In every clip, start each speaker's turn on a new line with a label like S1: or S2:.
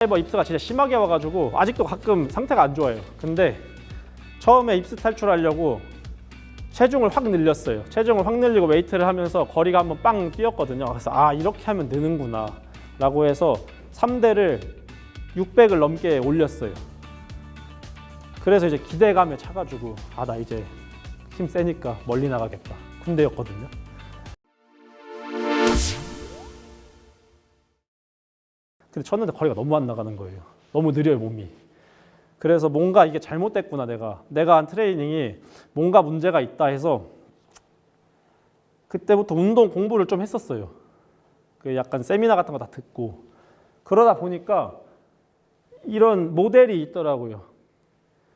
S1: 드라이버 입스가 진짜 심하게 와가지고 아직도 가끔 상태가 안 좋아요. 근데 처음에 입스 탈출하려고 체중을 확 늘렸어요. 체중을 확 늘리고 웨이트를 하면서 거리가 한번 빵 뛰었거든요. 그래서 아, 이렇게 하면 느는구나 라고 해서 3대를 600을 넘게 올렸어요. 그래서 이제 기대감에 차가지고 아, 나 이제 힘 세니까 멀리 나가겠다. 군대였거든요. 근데 쳤는데 거리가 너무 안 나가는 거예요. 너무 느려요, 몸이. 그래서 뭔가 이게 잘못됐구나, 내가 한 트레이닝이 뭔가 문제가 있다 해서 그때부터 운동 공부를 좀 했었어요. 그 약간 세미나 같은 거 다 듣고 그러다 보니까 이런 모델이 있더라고요.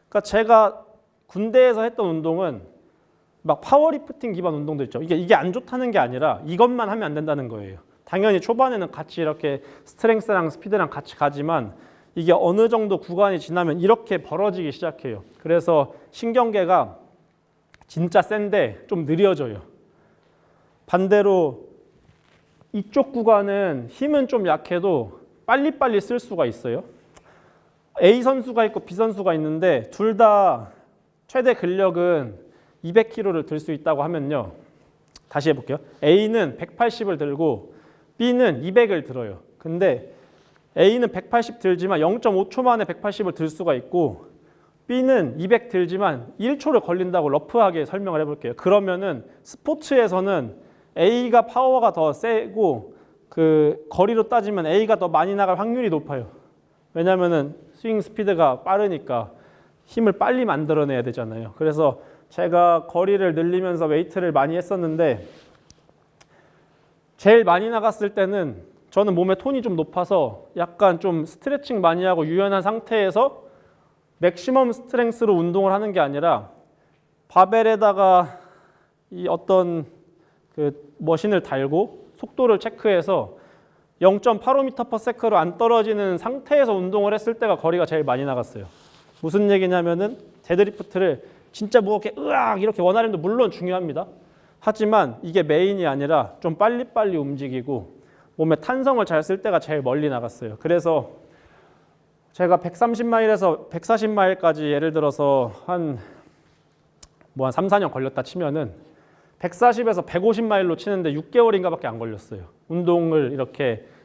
S1: 그러니까 제가 군대에서 했던 운동은 막 파워리프팅 기반 운동도 있죠. 이게 안 좋다는 게 아니라 이것만 하면 안 된다는 거예요. 당연히 초반에는 같이 이렇게 스트렝스랑 스피드랑 같이 가지만 이게 어느 정도 구간이 지나면 이렇게 벌어지기 시작해요. 그래서 신경계가 진짜 센데 좀 느려져요. 반대로 이쪽 구간은 힘은 좀 약해도 빨리빨리 쓸 수가 있어요. A 선수가 있고 B 선수가 있는데 둘 다 최대 근력은 200kg를 들 수 있다고 하면요. 다시 해볼게요. A는 180을 들고 B는 200을 들어요. 근데 A는 180 들지만 0.5초 만에 180을 들 수가 있고 B는 200 들지만 1초를 걸린다고 러프하게 설명을 해볼게요. 그러면은 스포츠에서는 A가 파워가 더 세고 그 거리로 따지면 A가 더 많이 나갈 확률이 높아요. 왜냐면은 스윙 스피드가 빠르니까 힘을 빨리 만들어내야 되잖아요. 그래서 제가 거리를 늘리면서 웨이트를 많이 했었는데 제일 많이 나갔을 때는 저는 몸에 톤이 좀 높아서 약간 좀 스트레칭 많이 하고 유연한 상태에서 맥시멈 스트렝스로 운동을 하는 게 아니라 바벨에다가 이 어떤 그 머신을 달고 속도를 체크해서 0.85m/s로 안 떨어지는 상태에서 운동을 했을 때가 거리가 제일 많이 나갔어요. 무슨 얘기냐면은 데드리프트를 진짜 무겁게 으악 이렇게 원RM도 물론 중요합니다. 하지만 이게 메인이 아니라 좀 빨리빨리 움직이고 몸에 탄성을 잘 쓸 때가 제일 멀리 나갔어요. 그래서 제가 130마일에서 140마일까지 예를 들어서 한 3, 4년 걸렸다 치면은 140에서 150마일로 치는데 6개월인가 밖에 안 걸렸어요. 운동을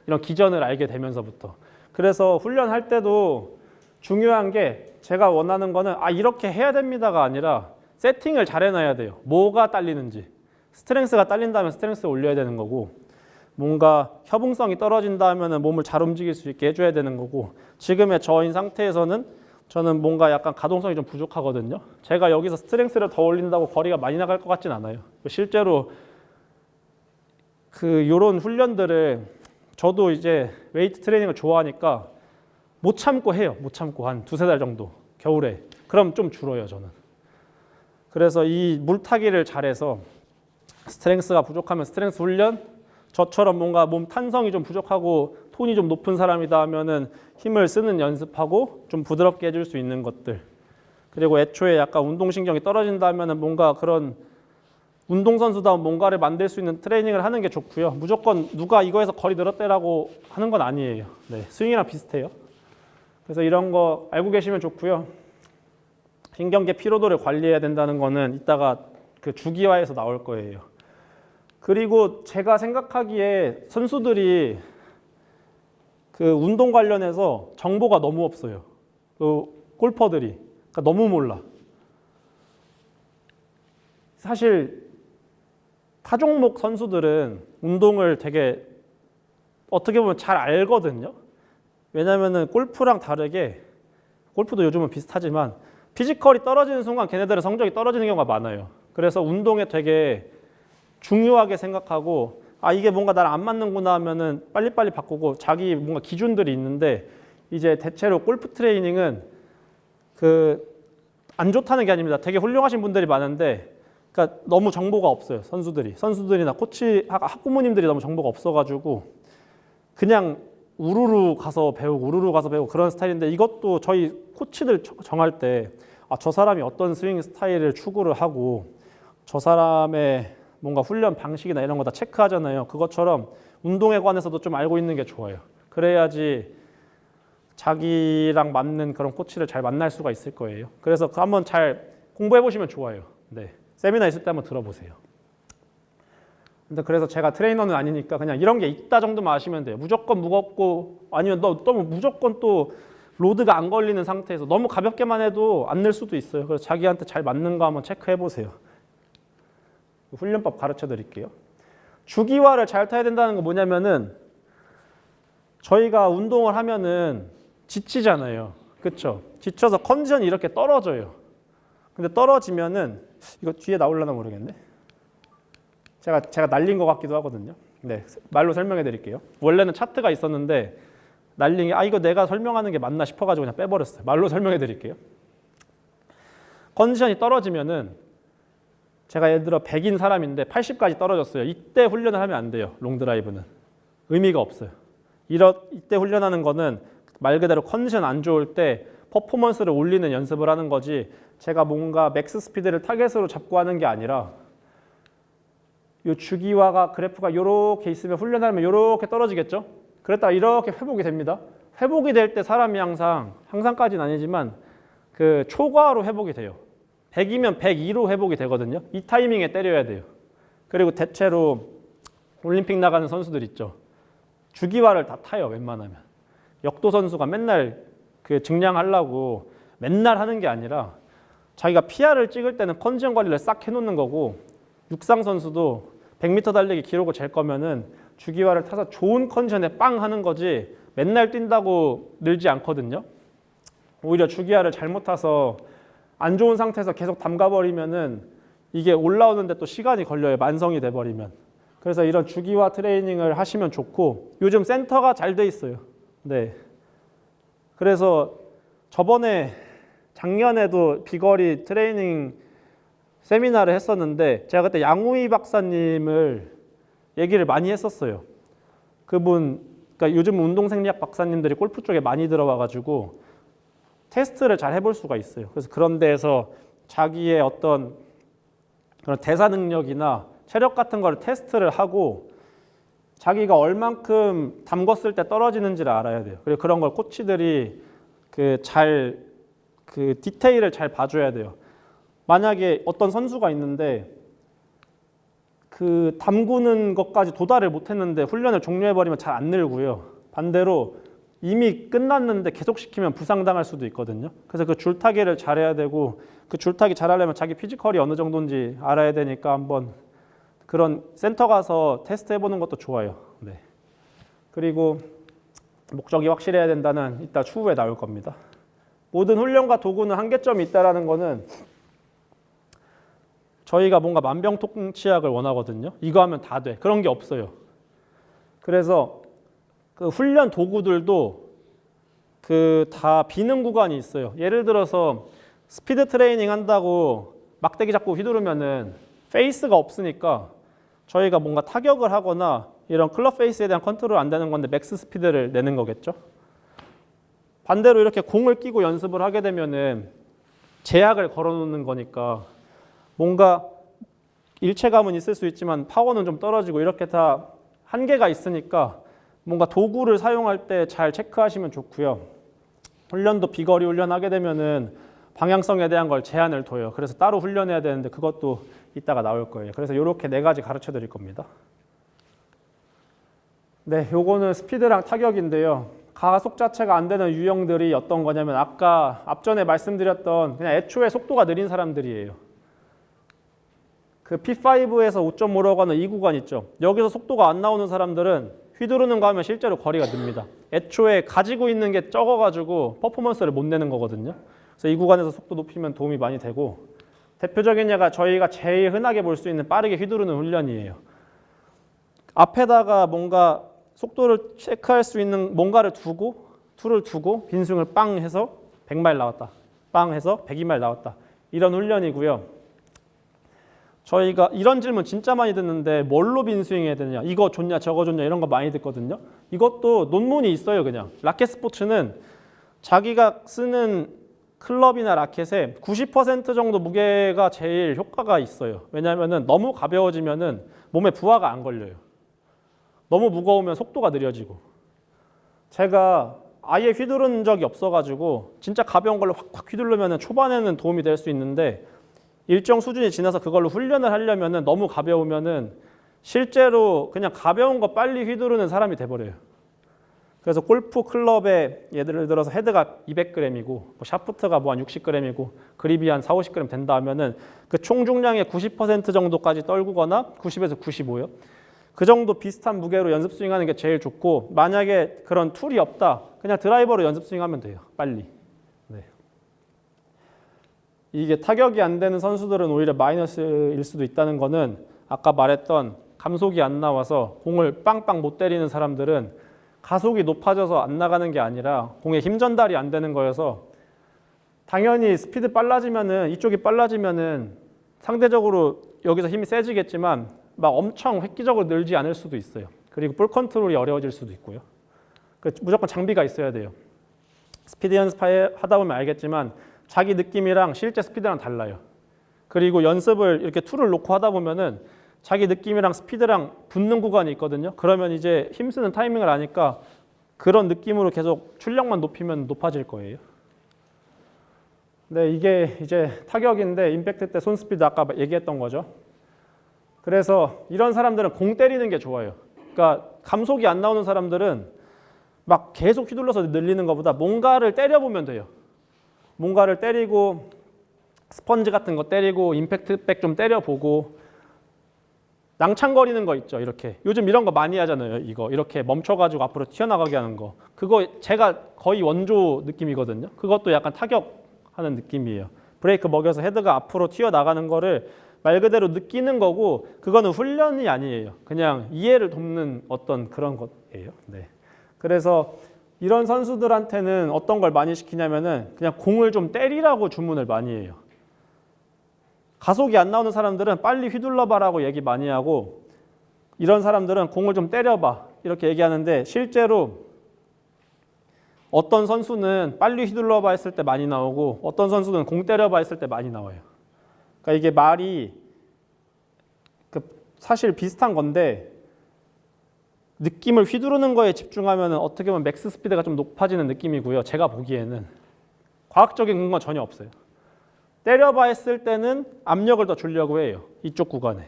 S1: 이런 기전을 알게 되면서부터. 그래서 훈련할 때도 중요한 게 제가 원하는 거는 이렇게 해야 됩니다가 아니라 세팅을 잘 해놔야 돼요. 뭐가 딸리는지. 스트렝스가 딸린다면 스트렝스 올려야 되는 거고 뭔가 협응성이 떨어진다 하면 몸을 잘 움직일 수 있게 해줘야 되는 거고 지금의 저인 상태에서는 저는 뭔가 약간 가동성이 좀 부족하거든요. 제가 여기서 스트렝스를 더 올린다고 거리가 많이 나갈 것 같진 않아요. 실제로 요런 훈련들을 저도 이제 웨이트 트레이닝을 좋아하니까 못 참고 해요. 못 참고 한 2-3달 정도 겨울에. 그럼 좀 줄어요 저는. 그래서 이 물타기를 잘해서 스트렝스가 부족하면 스트렝스 훈련, 저처럼 뭔가 몸 탄성이 좀 부족하고 톤이 좀 높은 사람이다 하면은 힘을 쓰는 연습하고 좀 부드럽게 해줄 수 있는 것들. 그리고 애초에 약간 운동신경이 떨어진다 하면은 뭔가 그런 운동선수다운 뭔가를 만들 수 있는 트레이닝을 하는 게 좋고요. 무조건 누가 이거에서 거리 늘었대라고 하는 건 아니에요. 네, 스윙이랑 비슷해요. 그래서 이런 거 알고 계시면 좋고요. 신경계 피로도를 관리해야 된다는 거는 이따가 그 주기화에서 나올 거예요. 그리고 제가 생각하기에 선수들이 그 운동 관련해서 정보가 너무 없어요. 그 골퍼들이. 그러니까 너무 몰라. 사실 타 종목 선수들은 운동을 되게 어떻게 보면 잘 알거든요. 왜냐면은 골프랑 다르게 골프도 요즘은 비슷하지만 피지컬이 떨어지는 순간 걔네들의 성적이 떨어지는 경우가 많아요. 그래서 운동에 되게 중요하게 생각하고 이게 뭔가 나랑 안 맞는구나 하면은 빨리빨리 바꾸고 자기 뭔가 기준들이 있는데 이제 대체로 골프 트레이닝은 안 좋다는 게 아닙니다. 되게 훌륭하신 분들이 많은데 그러니까 너무 정보가 없어요. 선수들이나 코치 학부모님들이 너무 정보가 없어가지고 그냥 우르르 가서 배우고 그런 스타일인데 이것도 저희 코치들 정할 때 저 사람이 어떤 스윙 스타일을 추구를 하고 저 사람의 뭔가 훈련 방식이나 이런 거 다 체크하잖아요. 그것처럼 운동에 관해서도 좀 알고 있는 게 좋아요. 그래야지 자기랑 맞는 그런 코치를 잘 만날 수가 있을 거예요. 그래서 한번 잘 공부해 보시면 좋아요. 네. 세미나 있을 때 한번 들어보세요. 근데 그래서 제가 트레이너는 아니니까 그냥 이런 게 있다 정도만 아시면 돼요. 무조건 무겁고 아니면 너무 무조건 또 로드가 안 걸리는 상태에서 너무 가볍게만 해도 안 늘 수도 있어요. 그래서 자기한테 잘 맞는 거 한번 체크해 보세요. 훈련법 가르쳐 드릴게요. 주기화를 잘 타야 된다는 거 뭐냐면은 저희가 운동을 하면은 지치잖아요. 그렇죠? 지쳐서 컨디션이 이렇게 떨어져요. 근데 떨어지면은 이거 뒤에 나올려나 모르겠네. 제가 날린 것 같기도 하거든요. 네, 말로 설명해 드릴게요. 원래는 차트가 있었는데 날린 게 이거 내가 설명하는 게 맞나 싶어가지고 그냥 빼버렸어요. 말로 설명해 드릴게요. 컨디션이 떨어지면은 제가 예를 들어 100인 사람인데 80까지 떨어졌어요. 이때 훈련을 하면 안 돼요. 롱드라이브는. 의미가 없어요. 이때 훈련하는 거는 말 그대로 컨디션 안 좋을 때 퍼포먼스를 올리는 연습을 하는 거지 제가 뭔가 맥스 스피드를 타겟으로 잡고 하는 게 아니라 이 주기화가 그래프가 이렇게 있으면 훈련하면 이렇게 떨어지겠죠? 그랬다가 이렇게 회복이 됩니다. 회복이 될 때 사람이 항상까지는 아니지만 그 초과로 회복이 돼요. 100이면 102로 회복이 되거든요. 이 타이밍에 때려야 돼요. 그리고 대체로 올림픽 나가는 선수들 있죠. 주기화를 다 타요. 웬만하면. 역도 선수가 맨날 그 증량하려고 맨날 하는 게 아니라 자기가 PR을 찍을 때는 컨디션 관리를 싹 해놓는 거고 육상 선수도 100m 달리기 기록을 잴 거면은 주기화를 타서 좋은 컨디션에 빵 하는 거지 맨날 뛴다고 늘지 않거든요. 오히려 주기화를 잘못 타서 안 좋은 상태에서 계속 담가버리면은 이게 올라오는데 또 시간이 걸려요. 만성이 돼버리면. 그래서 이런 주기화 트레이닝을 하시면 좋고 요즘 센터가 잘 돼 있어요. 네. 그래서 작년에도 비거리 트레이닝 세미나를 했었는데 제가 그때 양우희 박사님을 얘기를 많이 했었어요. 그분, 그러니까 요즘 운동생리학 박사님들이 골프 쪽에 많이 들어와가지고 테스트를 잘 해볼 수가 있어요. 그래서 그런 데에서 자기의 어떤 그런 대사 능력이나 체력 같은 거를 테스트를 하고 자기가 얼만큼 담궜을 때 떨어지는지를 알아야 돼요. 그리고 그런 걸 코치들이 그 디테일을 잘 봐줘야 돼요. 만약에 어떤 선수가 있는데 그 담그는 것까지 도달을 못했는데 훈련을 종료해버리면 잘 안 늘고요. 반대로 이미 끝났는데 계속 시키면 부상당할 수도 있거든요. 그래서 그 줄타기를 잘해야 되고 그 줄타기 잘하려면 자기 피지컬이 어느 정도인지 알아야 되니까 한번 그런 센터 가서 테스트 해보는 것도 좋아요. 네. 그리고 목적이 확실해야 된다는 이따 추후에 나올 겁니다. 모든 훈련과 도구는 한계점이 있다는 거는 저희가 뭔가 만병통치약을 원하거든요. 이거 하면 다 돼. 그런 게 없어요. 그래서 그 훈련 도구들도 다 비는 구간이 있어요. 예를 들어서 스피드 트레이닝 한다고 막대기 잡고 휘두르면은 페이스가 없으니까 저희가 뭔가 타격을 하거나 이런 클럽 페이스에 대한 컨트롤 안 되는 건데 맥스 스피드를 내는 거겠죠. 반대로 이렇게 공을 끼고 연습을 하게 되면은 제약을 걸어놓는 거니까 뭔가 일체감은 있을 수 있지만 파워는 좀 떨어지고 이렇게 다 한계가 있으니까 뭔가 도구를 사용할 때 잘 체크하시면 좋고요. 훈련도 비거리 훈련하게 되면은 방향성에 대한 걸 제한을 둬요. 그래서 따로 훈련해야 되는데 그것도 이따가 나올 거예요. 그래서 이렇게 4가지 가르쳐 드릴 겁니다. 네, 요거는 스피드랑 타격인데요. 가속 자체가 안 되는 유형들이 어떤 거냐면 아까 앞전에 말씀드렸던 그냥 애초에 속도가 느린 사람들이에요. 그 P5에서 5.5라고 하는 이 구간 있죠. 여기서 속도가 안 나오는 사람들은 휘두르는 거 하면 실제로 거리가 늡니다. 애초에 가지고 있는 게 적어가지고 퍼포먼스를 못 내는 거거든요. 그래서 이 구간에서 속도 높이면 도움이 많이 되고 대표적인 예가 저희가 제일 흔하게 볼 수 있는 빠르게 휘두르는 훈련이에요. 앞에다가 뭔가 속도를 체크할 수 있는 뭔가를 두고 툴을 두고 빈스윙을 빵 해서 100마일 나왔다. 빵 해서 102마일 나왔다. 이런 훈련이고요. 저희가 이런 질문 진짜 많이 듣는데 뭘로 빈스윙 해야 되냐, 이거 좋냐 저거 좋냐 이런 거 많이 듣거든요. 이것도 논문이 있어요. 그냥 라켓 스포츠는 자기가 쓰는 클럽이나 라켓의 90% 정도 무게가 제일 효과가 있어요. 왜냐하면 너무 가벼워지면 몸에 부하가 안 걸려요. 너무 무거우면 속도가 느려지고. 제가 아예 휘두른 적이 없어가지고 진짜 가벼운 걸로 확확 휘두르면 초반에는 도움이 될 수 있는데 일정 수준이 지나서 그걸로 훈련을 하려면 너무 가벼우면은 실제로 그냥 가벼운 거 빨리 휘두르는 사람이 돼버려요. 그래서 골프 클럽에 예를 들어서 헤드가 200g이고 뭐 샤프트가 뭐 한 60g이고 그립이 한 40-50g 된다 하면은 그 총 중량의 90% 정도까지 떨구거나 90에서 95요. 그 정도 비슷한 무게로 연습 스윙하는 게 제일 좋고 만약에 그런 툴이 없다. 그냥 드라이버로 연습 스윙하면 돼요. 빨리. 네. 이게 타격이 안 되는 선수들은 오히려 마이너스일 수도 있다는 거는 아까 말했던 감속이 안 나와서 공을 빵빵 못 때리는 사람들은 가속이 높아져서 안 나가는 게 아니라 공에 힘 전달이 안 되는 거여서 당연히 스피드 빨라지면은 이쪽이 빨라지면은 상대적으로 여기서 힘이 세지겠지만 막 엄청 획기적으로 늘지 않을 수도 있어요. 그리고 볼 컨트롤이 어려워질 수도 있고요. 무조건 장비가 있어야 돼요. 스피드 연습하다 보면 알겠지만 자기 느낌이랑 실제 스피드랑 달라요. 그리고 연습을 이렇게 툴을 놓고 하다 보면은 자기 느낌이랑 스피드랑 붙는 구간이 있거든요. 그러면 이제 힘쓰는 타이밍을 아니까 그런 느낌으로 계속 출력만 높이면 높아질 거예요. 네, 이게 이제 타격인데 임팩트 때 손 스피드 아까 얘기했던 거죠. 그래서 이런 사람들은 공 때리는 게 좋아요. 그러니까 감속이 안 나오는 사람들은 막 계속 휘둘러서 늘리는 것보다 뭔가를 때려보면 돼요. 뭔가를 때리고 스펀지 같은 거 때리고 임팩트 백 좀 때려보고 낭창거리는 거 있죠. 이렇게 요즘 이런 거 많이 하잖아요. 이거 이렇게 멈춰가지고 앞으로 튀어나가게 하는 거. 그거 제가 거의 원조 느낌이거든요. 그것도 약간 타격하는 느낌이에요. 브레이크 먹여서 헤드가 앞으로 튀어나가는 거를 말 그대로 느끼는 거고 그거는 훈련이 아니에요. 그냥 이해를 돕는 어떤 그런 것이에요. 네. 그래서 이런 선수들한테는 어떤 걸 많이 시키냐면은 그냥 공을 좀 때리라고 주문을 많이 해요. 가속이 안 나오는 사람들은 빨리 휘둘러봐라고 얘기 많이 하고 이런 사람들은 공을 좀 때려봐 이렇게 얘기하는데 실제로 어떤 선수는 빨리 휘둘러봐 했을 때 많이 나오고 어떤 선수는 공 때려봐 했을 때 많이 나와요. 그러니까 이게 말이 사실 비슷한 건데 느낌을 휘두르는 거에 집중하면 어떻게 보면 맥스 스피드가 좀 높아지는 느낌이고요. 제가 보기에는 과학적인 근거는 전혀 없어요. 때려봐 했을 때는 압력을 더 주려고 해요. 이쪽 구간에.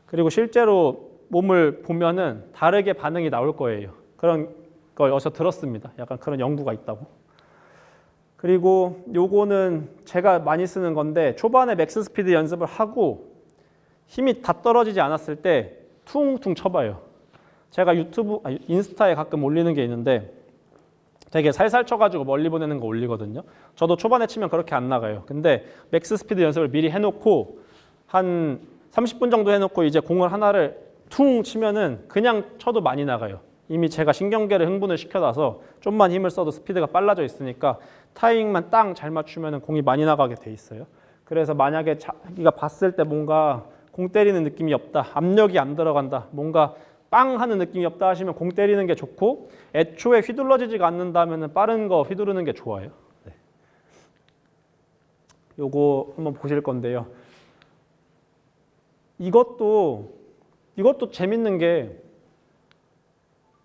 S1: 그리고 실제로 몸을 보면은 다르게 반응이 나올 거예요. 그런 걸 어디서 들었습니다. 약간 그런 연구가 있다고. 그리고 요거는 제가 많이 쓰는 건데 초반에 맥스 스피드 연습을 하고 힘이 다 떨어지지 않았을 때 퉁퉁 쳐봐요. 제가 인스타에 가끔 올리는 게 있는데 되게 살살 쳐가지고 멀리 보내는 거 올리거든요. 저도 초반에 치면 그렇게 안 나가요. 근데 맥스 스피드 연습을 미리 해놓고 한 30분 정도 해놓고 이제 공을 하나를 퉁 치면은 그냥 쳐도 많이 나가요. 이미 제가 신경계를 흥분을 시켜놔서 좀만 힘을 써도 스피드가 빨라져 있으니까 타이밍만 딱 잘 맞추면 공이 많이 나가게 돼 있어요. 그래서 만약에 자기가 봤을 때 뭔가 공 때리는 느낌이 없다, 압력이 안 들어간다, 뭔가 빵 하는 느낌이 없다 하시면 공 때리는 게 좋고 애초에 휘둘러지지가 않는다면 빠른 거 휘두르는 게 좋아요. 네. 요거 한번 보실 건데요. 이것도 재밌는 게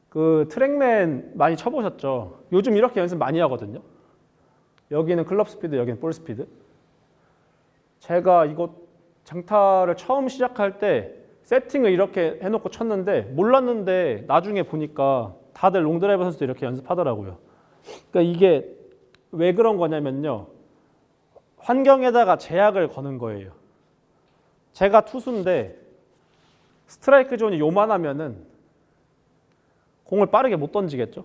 S1: 그 트랙맨 많이 쳐보셨죠? 요즘 이렇게 연습 많이 하거든요. 여기는 클럽 스피드, 여기는 볼 스피드. 제가 이거 장타를 처음 시작할 때 세팅을 이렇게 해놓고 쳤는데 몰랐는데 나중에 보니까 다들 롱드라이버 선수도 이렇게 연습하더라고요. 그러니까 이게 왜 그런 거냐면요. 환경에다가 제약을 거는 거예요. 제가 투수인데 스트라이크 존이 요만하면은 공을 빠르게 못 던지겠죠.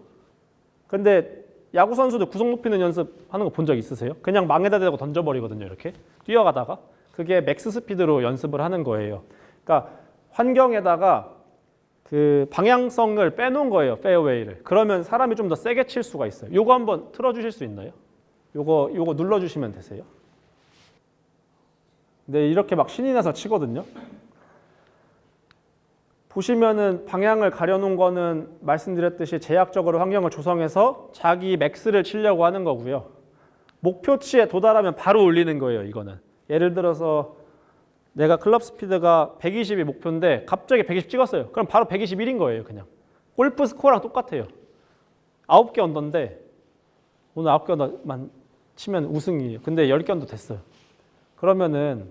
S1: 근데 야구 선수들 구속 높이는 연습하는 거 본 적 있으세요? 그냥 망에다 대고 던져버리거든요. 이렇게 뛰어가다가. 그게 맥스 스피드로 연습을 하는 거예요. 그러니까 환경에다가 그 방향성을 빼놓은 거예요. 페어웨이를. 그러면 사람이 좀 더 세게 칠 수가 있어요. 요거 한번 틀어주실 수 있나요? 요거 눌러주시면 되세요. 네, 이렇게 막 신이 나서 치거든요. 보시면은 방향을 가려놓은 거는 말씀드렸듯이 제약적으로 환경을 조성해서 자기 맥스를 치려고 하는 거고요. 목표치에 도달하면 바로 올리는 거예요. 이거는. 예를 들어서 내가 클럽 스피드가 120이 목표인데 갑자기 120 찍었어요. 그럼 바로 121인 거예요. 그냥. 골프 스코어랑 똑같아요. 9개 언더인데 오늘 9개만 치면 우승이에요. 근데 10견도 됐어요. 그러면은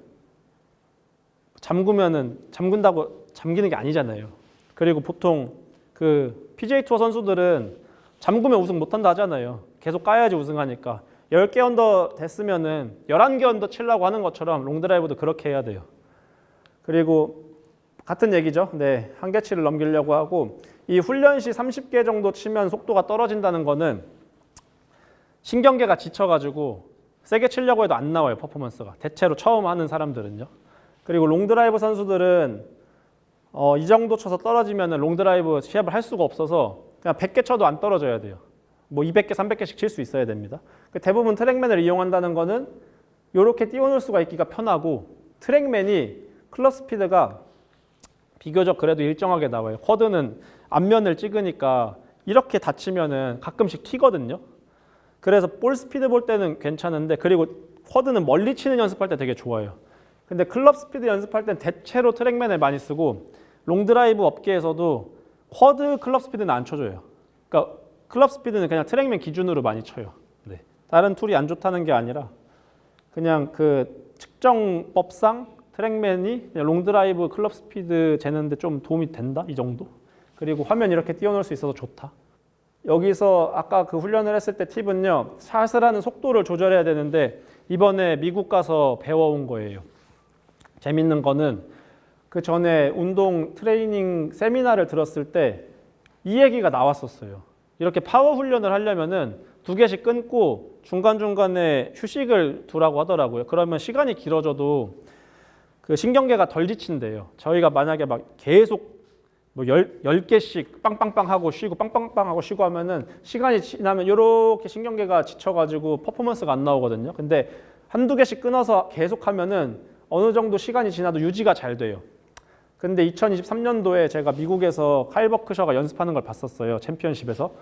S1: 잠근다고 잠기는 게 아니잖아요. 그리고 보통 그 PGA 투어 선수들은 잠그면 우승 못한다 하잖아요. 계속 까야지 우승하니까. 10개 언더 됐으면은 11개 언더 치려고 하는 것처럼 롱드라이브도 그렇게 해야 돼요. 그리고 같은 얘기죠. 네, 한계치를 넘기려고 하고 이 훈련 시 30개 정도 치면 속도가 떨어진다는 거는 신경계가 지쳐가지고 세게 치려고 해도 안 나와요. 퍼포먼스가. 대체로 처음 하는 사람들은요. 그리고 롱드라이브 선수들은 이 정도 쳐서 떨어지면 롱드라이브 시합을 할 수가 없어서 그냥 100개 쳐도 안 떨어져야 돼요. 뭐 200개, 300개씩 칠 수 있어야 됩니다. 대부분 트랙맨을 이용한다는 거는 이렇게 띄워놓을 수가 있기가 편하고 트랙맨이 클럽 스피드가 비교적 그래도 일정하게 나와요. 쿼드는 앞면을 찍으니까 이렇게 다치면은 가끔씩 튀거든요. 그래서 볼 스피드 볼 때는 괜찮은데 그리고 쿼드는 멀리 치는 연습할 때 되게 좋아요. 근데 클럽 스피드 연습할 땐 대체로 트랙맨을 많이 쓰고 롱드라이브 업계에서도 쿼드 클럽 스피드는 안 쳐줘요. 그러니까 클럽 스피드는 그냥 트랙맨 기준으로 많이 쳐요. 네. 다른 툴이 안 좋다는 게 아니라 그냥 그 측정법상 트랙맨이 그냥 롱드라이브 클럽 스피드 재는데 좀 도움이 된다? 이 정도? 그리고 화면 이렇게 띄워놓을 수 있어서 좋다. 여기서 아까 그 훈련을 했을 때 팁은요. 샷을 하는 속도를 조절해야 되는데 이번에 미국 가서 배워온 거예요. 재밌는 거는 그 전에 운동 트레이닝 세미나를 들었을 때 이 얘기가 나왔었어요. 이렇게 파워 훈련을 하려면은 2개씩 끊고 중간중간에 휴식을 두라고 하더라고요. 그러면 시간이 길어져도 그 신경계가 덜 지친대요. 저희가 만약에 막 계속 뭐 10개씩 빵빵빵 하고 쉬고 빵빵빵 하고 쉬고 하면은 시간이 지나면 이렇게 신경계가 지쳐가지고 퍼포먼스가 안 나오거든요. 근데 1~2개씩 끊어서 계속 하면은 어느 정도 시간이 지나도 유지가 잘 돼요. 근데 2023년도에 제가 미국에서 카일 버크셔가 연습하는 걸 봤었어요. 챔피언십에서.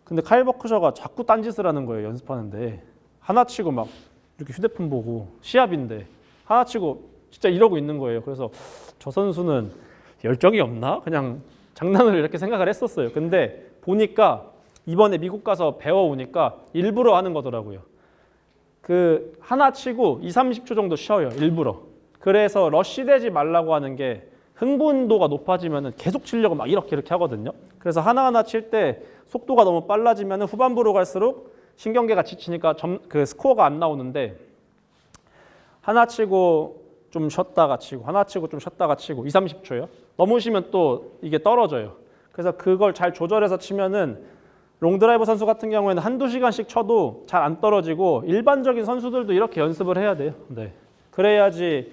S1: 근데 카일 버크셔가 자꾸 딴짓을 하는 거예요. 연습하는데. 하나 치고 막 이렇게 휴대폰 보고 시합인데 하나 치고 진짜 이러고 있는 거예요. 그래서 저 선수는 열정이 없나? 그냥 장난으로 이렇게 생각을 했었어요. 근데 보니까 이번에 미국 가서 배워오니까 일부러 하는 거더라고요. 그 하나 치고 2~30초 정도 쉬어요. 일부러. 그래서 러쉬되지 말라고 하는 게 흥분도가 높아지면 계속 치려고 막 이렇게 하거든요. 그래서 하나하나 칠 때 속도가 너무 빨라지면 후반부로 갈수록 신경계가 지치니까 그 스코어가 안 나오는데 하나 치고 좀 쉬었다가 치고 하나 치고 좀 쉬었다가 치고 2~30초요. 넘으시면 또 이게 떨어져요. 그래서 그걸 잘 조절해서 치면은 롱드라이브 선수 같은 경우에는 1~2시간씩 쳐도 잘 안 떨어지고 일반적인 선수들도 이렇게 연습을 해야 돼요. 네. 그래야지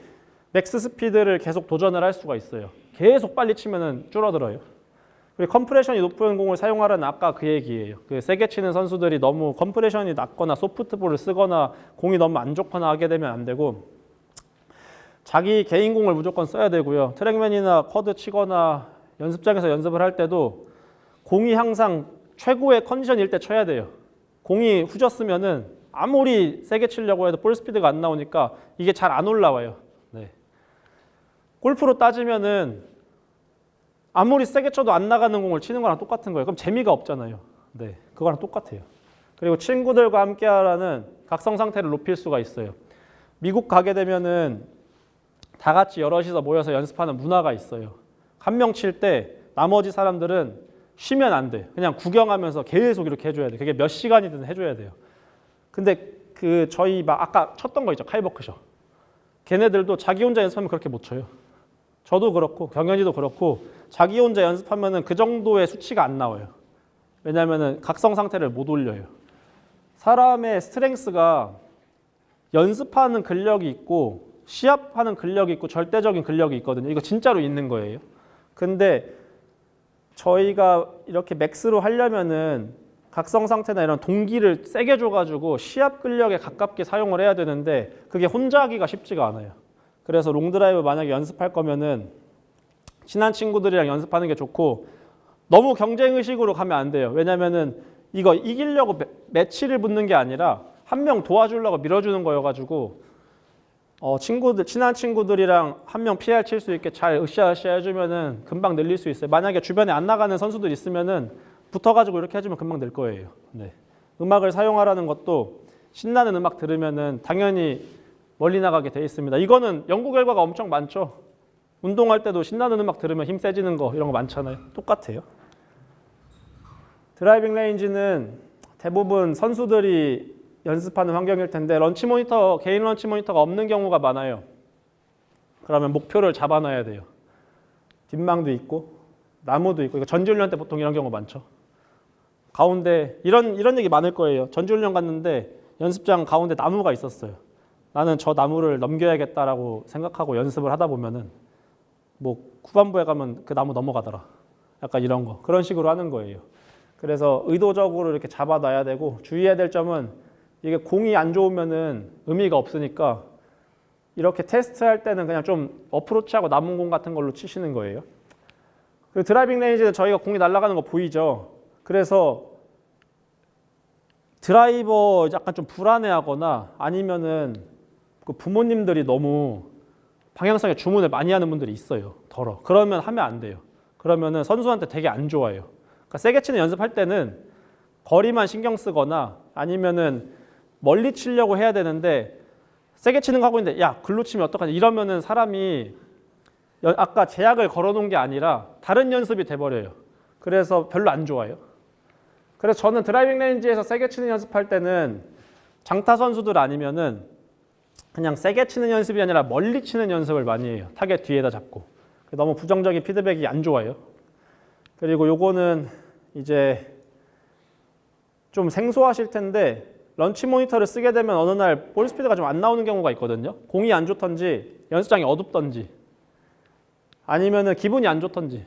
S1: 맥스 스피드를 계속 도전을 할 수가 있어요. 계속 빨리 치면은 줄어들어요. 그리고 컴프레션이 높은 공을 사용하라는 아까 그 얘기예요. 그 세게 치는 선수들이 너무 컴프레션이 낮거나 소프트볼을 쓰거나 공이 너무 안 좋거나 하게 되면 안 되고 자기 개인 공을 무조건 써야 되고요. 트랙맨이나 쿼드 치거나 연습장에서 연습을 할 때도 공이 항상 최고의 컨디션일 때 쳐야 돼요. 공이 후졌으면은 아무리 세게 치려고 해도 볼 스피드가 안 나오니까 이게 잘 안 올라와요. 네. 골프로 따지면은 아무리 세게 쳐도 안 나가는 공을 치는 거랑 똑같은 거예요. 그럼 재미가 없잖아요. 네, 그거랑 똑같아요. 그리고 친구들과 함께 하라는 각성 상태를 높일 수가 있어요. 미국 가게 되면은 다 같이 여럿이서 모여서 연습하는 문화가 있어요. 한 명 칠 때 나머지 사람들은 쉬면 안 돼. 그냥 구경하면서 계속 이렇게 해줘야 돼. 그게 몇 시간이든 해줘야 돼요. 근데 그 저희 막 아까 쳤던 거 있죠. 카일 버크셔. 걔네들도 자기 혼자 연습하면 그렇게 못 쳐요. 저도 그렇고 경현이도 그렇고 자기 혼자 연습하면은 그 정도의 수치가 안 나와요. 왜냐하면은 각성 상태를 못 올려요. 사람의 스트렝스가 연습하는 근력이 있고 시합하는 근력이 있고 절대적인 근력이 있거든요. 이거 진짜로 있는 거예요. 근데 저희가 이렇게 맥스로 하려면은 각성 상태나 이런 동기를 세게 줘가지고 시합 근력에 가깝게 사용을 해야 되는데 그게 혼자 하기가 쉽지가 않아요. 그래서 롱드라이브 만약에 연습할 거면은 친한 친구들이랑 연습하는 게 좋고 너무 경쟁의식으로 가면 안 돼요. 왜냐면은 이거 이기려고 매치를 붙는 게 아니라 한 명 도와주려고 밀어주는 거여가지고 친한 친구들이랑 한 명 PR 칠 수 있게 잘 으쌰으쌰 해주면은 금방 늘릴 수 있어요. 만약에 주변에 안 나가는 선수들 있으면은 붙어가지고 이렇게 해주면 금방 늘 거예요. 네. 음악을 사용하라는 것도 신나는 음악 들으면은 당연히 멀리 나가게 돼 있습니다. 이거는 연구 결과가 엄청 많죠. 운동할 때도 신나는 음악 들으면 힘 세지는 거 이런 거 많잖아요. 똑같아요. 드라이빙 레인지는 대부분 선수들이 연습하는 환경일 텐데 런치 모니터, 개인 런치 모니터가 없는 경우가 많아요. 그러면 목표를 잡아놔야 돼요. 뒷망도 있고 나무도 있고, 이거 전지훈련 때 보통 이런 경우 많죠. 가운데 이런 얘기 많을 거예요. 전지훈련 갔는데 연습장 가운데 나무가 있었어요. 나는 저 나무를 넘겨야겠다라고 생각하고 연습을 하다 보면은 뭐 후반부에 가면 그 나무 넘어가더라. 약간 이런 거. 그런 식으로 하는 거예요. 그래서 의도적으로 이렇게 잡아놔야 되고, 주의해야 될 점은 이게 공이 안 좋으면은 의미가 없으니까 이렇게 테스트할 때는 그냥 좀 어프로치하고 남은 공 같은 걸로 치시는 거예요. 그리고 드라이빙 레인지는 저희가 공이 날아가는 거 보이죠. 그래서 드라이버 약간 좀 불안해하거나 아니면은 그 부모님들이 너무 방향성에 주문을 많이 하는 분들이 있어요. 덜어. 그러면 하면 안 돼요. 그러면은 선수한테 되게 안 좋아요. 그러니까 세게 치는 연습할 때는 거리만 신경 쓰거나 아니면은 멀리 치려고 해야 되는데 세게 치는 거 하고 있는데 야 글로 치면 어떡하지 이러면은 사람이 아까 제약을 걸어놓은 게 아니라 다른 연습이 돼버려요. 그래서 별로 안 좋아요. 그래서 저는 드라이빙 레인지에서 세게 치는 연습할 때는 장타 선수들 아니면은 그냥 세게 치는 연습이 아니라 멀리 치는 연습을 많이 해요. 타겟 뒤에다 잡고. 너무 부정적인 피드백이 안 좋아요. 그리고 요거는 이제 좀 생소하실 텐데 런치 모니터를 쓰게 되면 어느 날 볼 스피드가 좀 안 나오는 경우가 있거든요. 공이 안 좋던지 연습장이 어둡던지 아니면은 기분이 안 좋던지.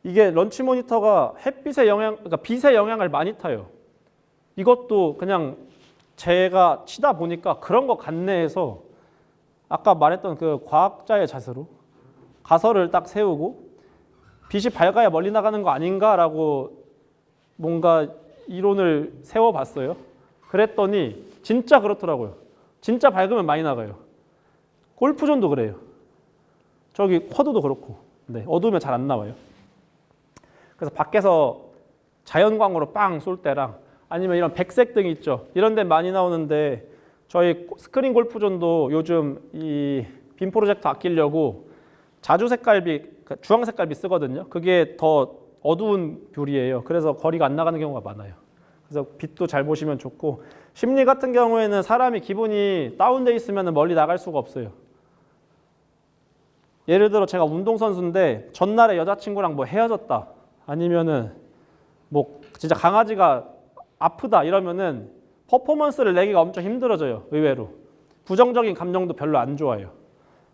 S1: 이게 런치 모니터가 햇빛의 영향, 그러니까 빛의 영향을 많이 타요. 이것도 그냥 제가 치다 보니까 그런 거 같네 해서 아까 말했던 그 과학자의 자세로 가설을 딱 세우고 빛이 밝아야 멀리 나가는 거 아닌가라고 뭔가 이론을 세워봤어요. 그랬더니 진짜 그렇더라고요. 진짜 밝으면 많이 나가요. 골프존도 그래요. 저기 쿼드도 그렇고. 네, 어두우면 잘 안 나와요. 그래서 밖에서 자연광으로 빵 쏠 때랑 아니면 이런 백색 등이 있죠. 이런 데 많이 나오는데 저희 스크린 골프존도 요즘 이 빔 프로젝터 아끼려고 자주 색깔비, 주황 색깔비 쓰거든요. 그게 더 어두운 뷰이에요. 그래서 거리가 안 나가는 경우가 많아요. 그래서 빛도 잘 보시면 좋고, 심리 같은 경우에는 사람이 기분이 다운돼 있으면 멀리 나갈 수가 없어요. 예를 들어 제가 운동선수인데 전날에 여자친구랑 뭐 헤어졌다 아니면은 뭐 진짜 강아지가 아프다 이러면은 퍼포먼스를 내기가 엄청 힘들어져요. 의외로 부정적인 감정도 별로 안 좋아요.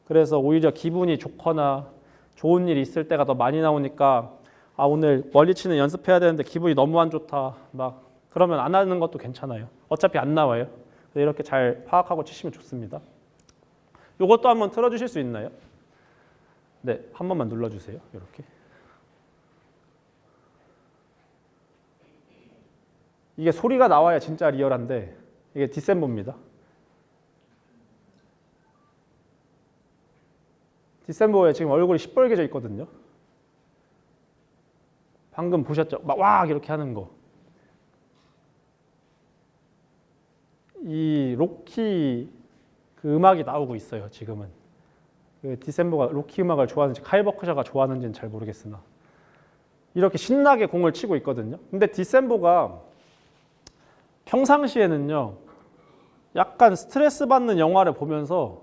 S1: 그래서 오히려 기분이 좋거나 좋은 일이 있을 때가 더 많이 나오니까 아 오늘 멀리 치는 연습해야 되는데 기분이 너무 안 좋다 막 그러면 안 하는 것도 괜찮아요. 어차피 안 나와요. 이렇게 잘 파악하고 치시면 좋습니다. 이것도 한번 틀어주실 수 있나요? 네, 한 번만 눌러주세요. 이렇게. 이게 소리가 나와야 진짜 리얼한데 이게 디셈버입니다. 디셈버에 지금 얼굴이 시뻘개져 있거든요. 방금 보셨죠? 막 와 이렇게 하는 거. 이 로키 그 음악이 나오고 있어요. 지금은. 그 디셈버가 로키 음악을 좋아하는지 카일 버크셔가 좋아하는지는 잘 모르겠으나 이렇게 신나게 공을 치고 있거든요. 근데 디셈버가 평상시에는요 약간 스트레스 받는 영화를 보면서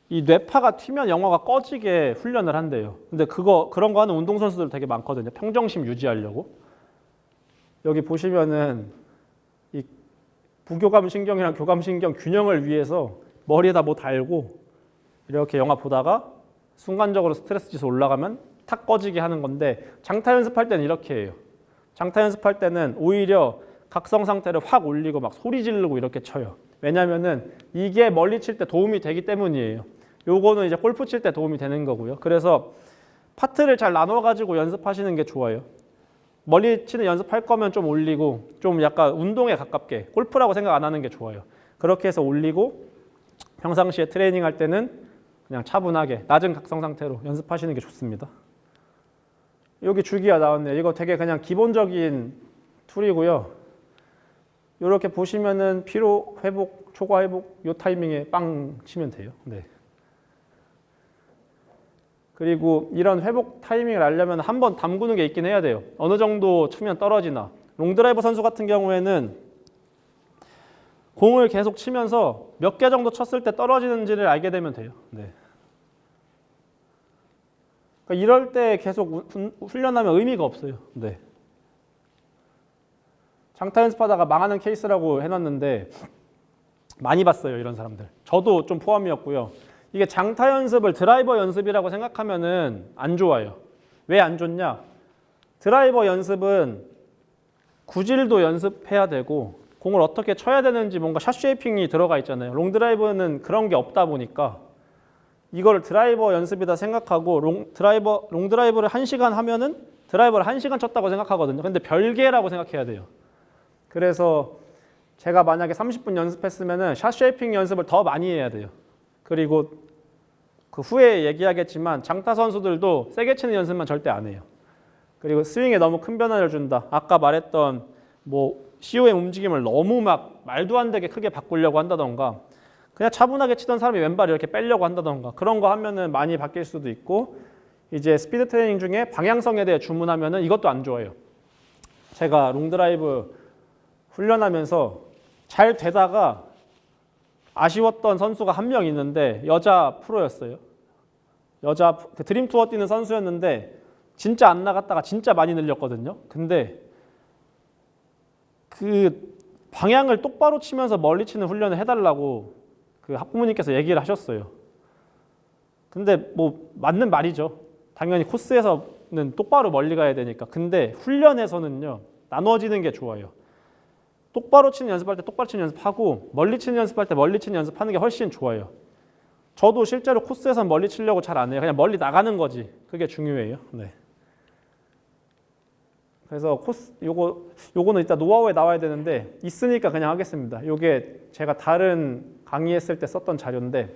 S1: 이 뇌파가 튀면 영화가 꺼지게 훈련을 한대요. 근데 그런 거 하는 운동선수들 되게 많거든요. 평정심 유지하려고. 여기 보시면은 이 부교감 신경이랑 교감 신경 균형을 위해서 머리에다 뭐 달고 이렇게 영화 보다가 순간적으로 스트레스 지수 올라가면 탁 꺼지게 하는 건데 장타 연습할 때는 이렇게 해요. 장타 연습할 때는 오히려 각성 상태를 확 올리고 막 소리 지르고 이렇게 쳐요. 왜냐면은 이게 멀리 칠 때 도움이 되기 때문이에요. 요거는 이제 골프 칠 때 도움이 되는 거고요. 그래서 파트를 잘 나눠 가지고 연습하시는 게 좋아요. 멀리 치는 연습할 거면 좀 올리고 좀 약간 운동에 가깝게 골프라고 생각 안 하는 게 좋아요. 그렇게 해서 올리고 평상시에 트레이닝 할 때는 그냥 차분하게 낮은 각성 상태로 연습하시는 게 좋습니다. 여기 주기가 나왔네요. 이거 되게 그냥 기본적인 툴이고요. 이렇게 보시면은 피로 회복, 초과 회복 요 타이밍에 빵 치면 돼요. 네. 그리고 이런 회복 타이밍을 알려면 한번 담그는 게 있긴 해야 돼요. 어느 정도 치면 떨어지나. 롱드라이버 선수 같은 경우에는 공을 계속 치면서 몇 개 정도 쳤을 때 떨어지는지를 알게 되면 돼요. 네. 그러니까 이럴 때 계속 훈련하면 의미가 없어요. 네. 장타 연습하다가 망하는 케이스라고 해놨는데 많이 봤어요, 이런 사람들. 저도 좀 포함이었고요. 이게 장타 연습을 드라이버 연습이라고 생각하면은 안 좋아요. 왜 안 좋냐? 드라이버 연습은 구질도 연습해야 되고 공을 어떻게 쳐야 되는지 뭔가 샷 쉐이핑이 들어가 있잖아요. 롱 드라이브는 그런 게 없다 보니까 이걸 드라이버 연습이다 생각하고 롱 드라이브를 1시간 하면은 드라이버를 1시간 쳤다고 생각하거든요. 근데 별개라고 생각해야 돼요. 그래서 제가 만약에 30분 연습했으면은 샷 쉐이핑 연습을 더 많이 해야 돼요. 그리고 그 후에 얘기하겠지만 장타 선수들도 세게 치는 연습만 절대 안 해요. 그리고 스윙에 너무 큰 변화를 준다. 아까 말했던 뭐 COM 움직임을 너무 막 말도 안 되게 크게 바꾸려고 한다던가 그냥 차분하게 치던 사람이 왼발을 이렇게 빼려고 한다던가 그런 거 하면은 많이 바뀔 수도 있고 이제 스피드 트레이닝 중에 방향성에 대해 주문하면은 이것도 안 좋아요. 제가 롱드라이브 훈련하면서 잘 되다가 아쉬웠던 선수가 한 명 있는데 여자 프로였어요. 여자 드림 투어 뛰는 선수였는데 진짜 안 나갔다가 진짜 많이 늘렸거든요. 근데 그 방향을 똑바로 치면서 멀리 치는 훈련을 해달라고 그 학부모님께서 얘기를 하셨어요. 근데 뭐 맞는 말이죠. 당연히 코스에서는 똑바로 멀리 가야 되니까. 근데 훈련에서는요 나눠지는 게 좋아요. 똑바로 치는 연습할 때 똑바로 치는 연습하고 멀리 치는 연습할 때 멀리 치는 연습하는 게 훨씬 좋아요. 저도 실제로 코스에서 멀리 치려고 잘 안 해요. 그냥 멀리 나가는 거지. 그게 중요해요. 네. 그래서 요거는 이따 노하우에 나와야 되는데 있으니까 그냥 하겠습니다. 요게 제가 다른 강의했을 때 썼던 자료인데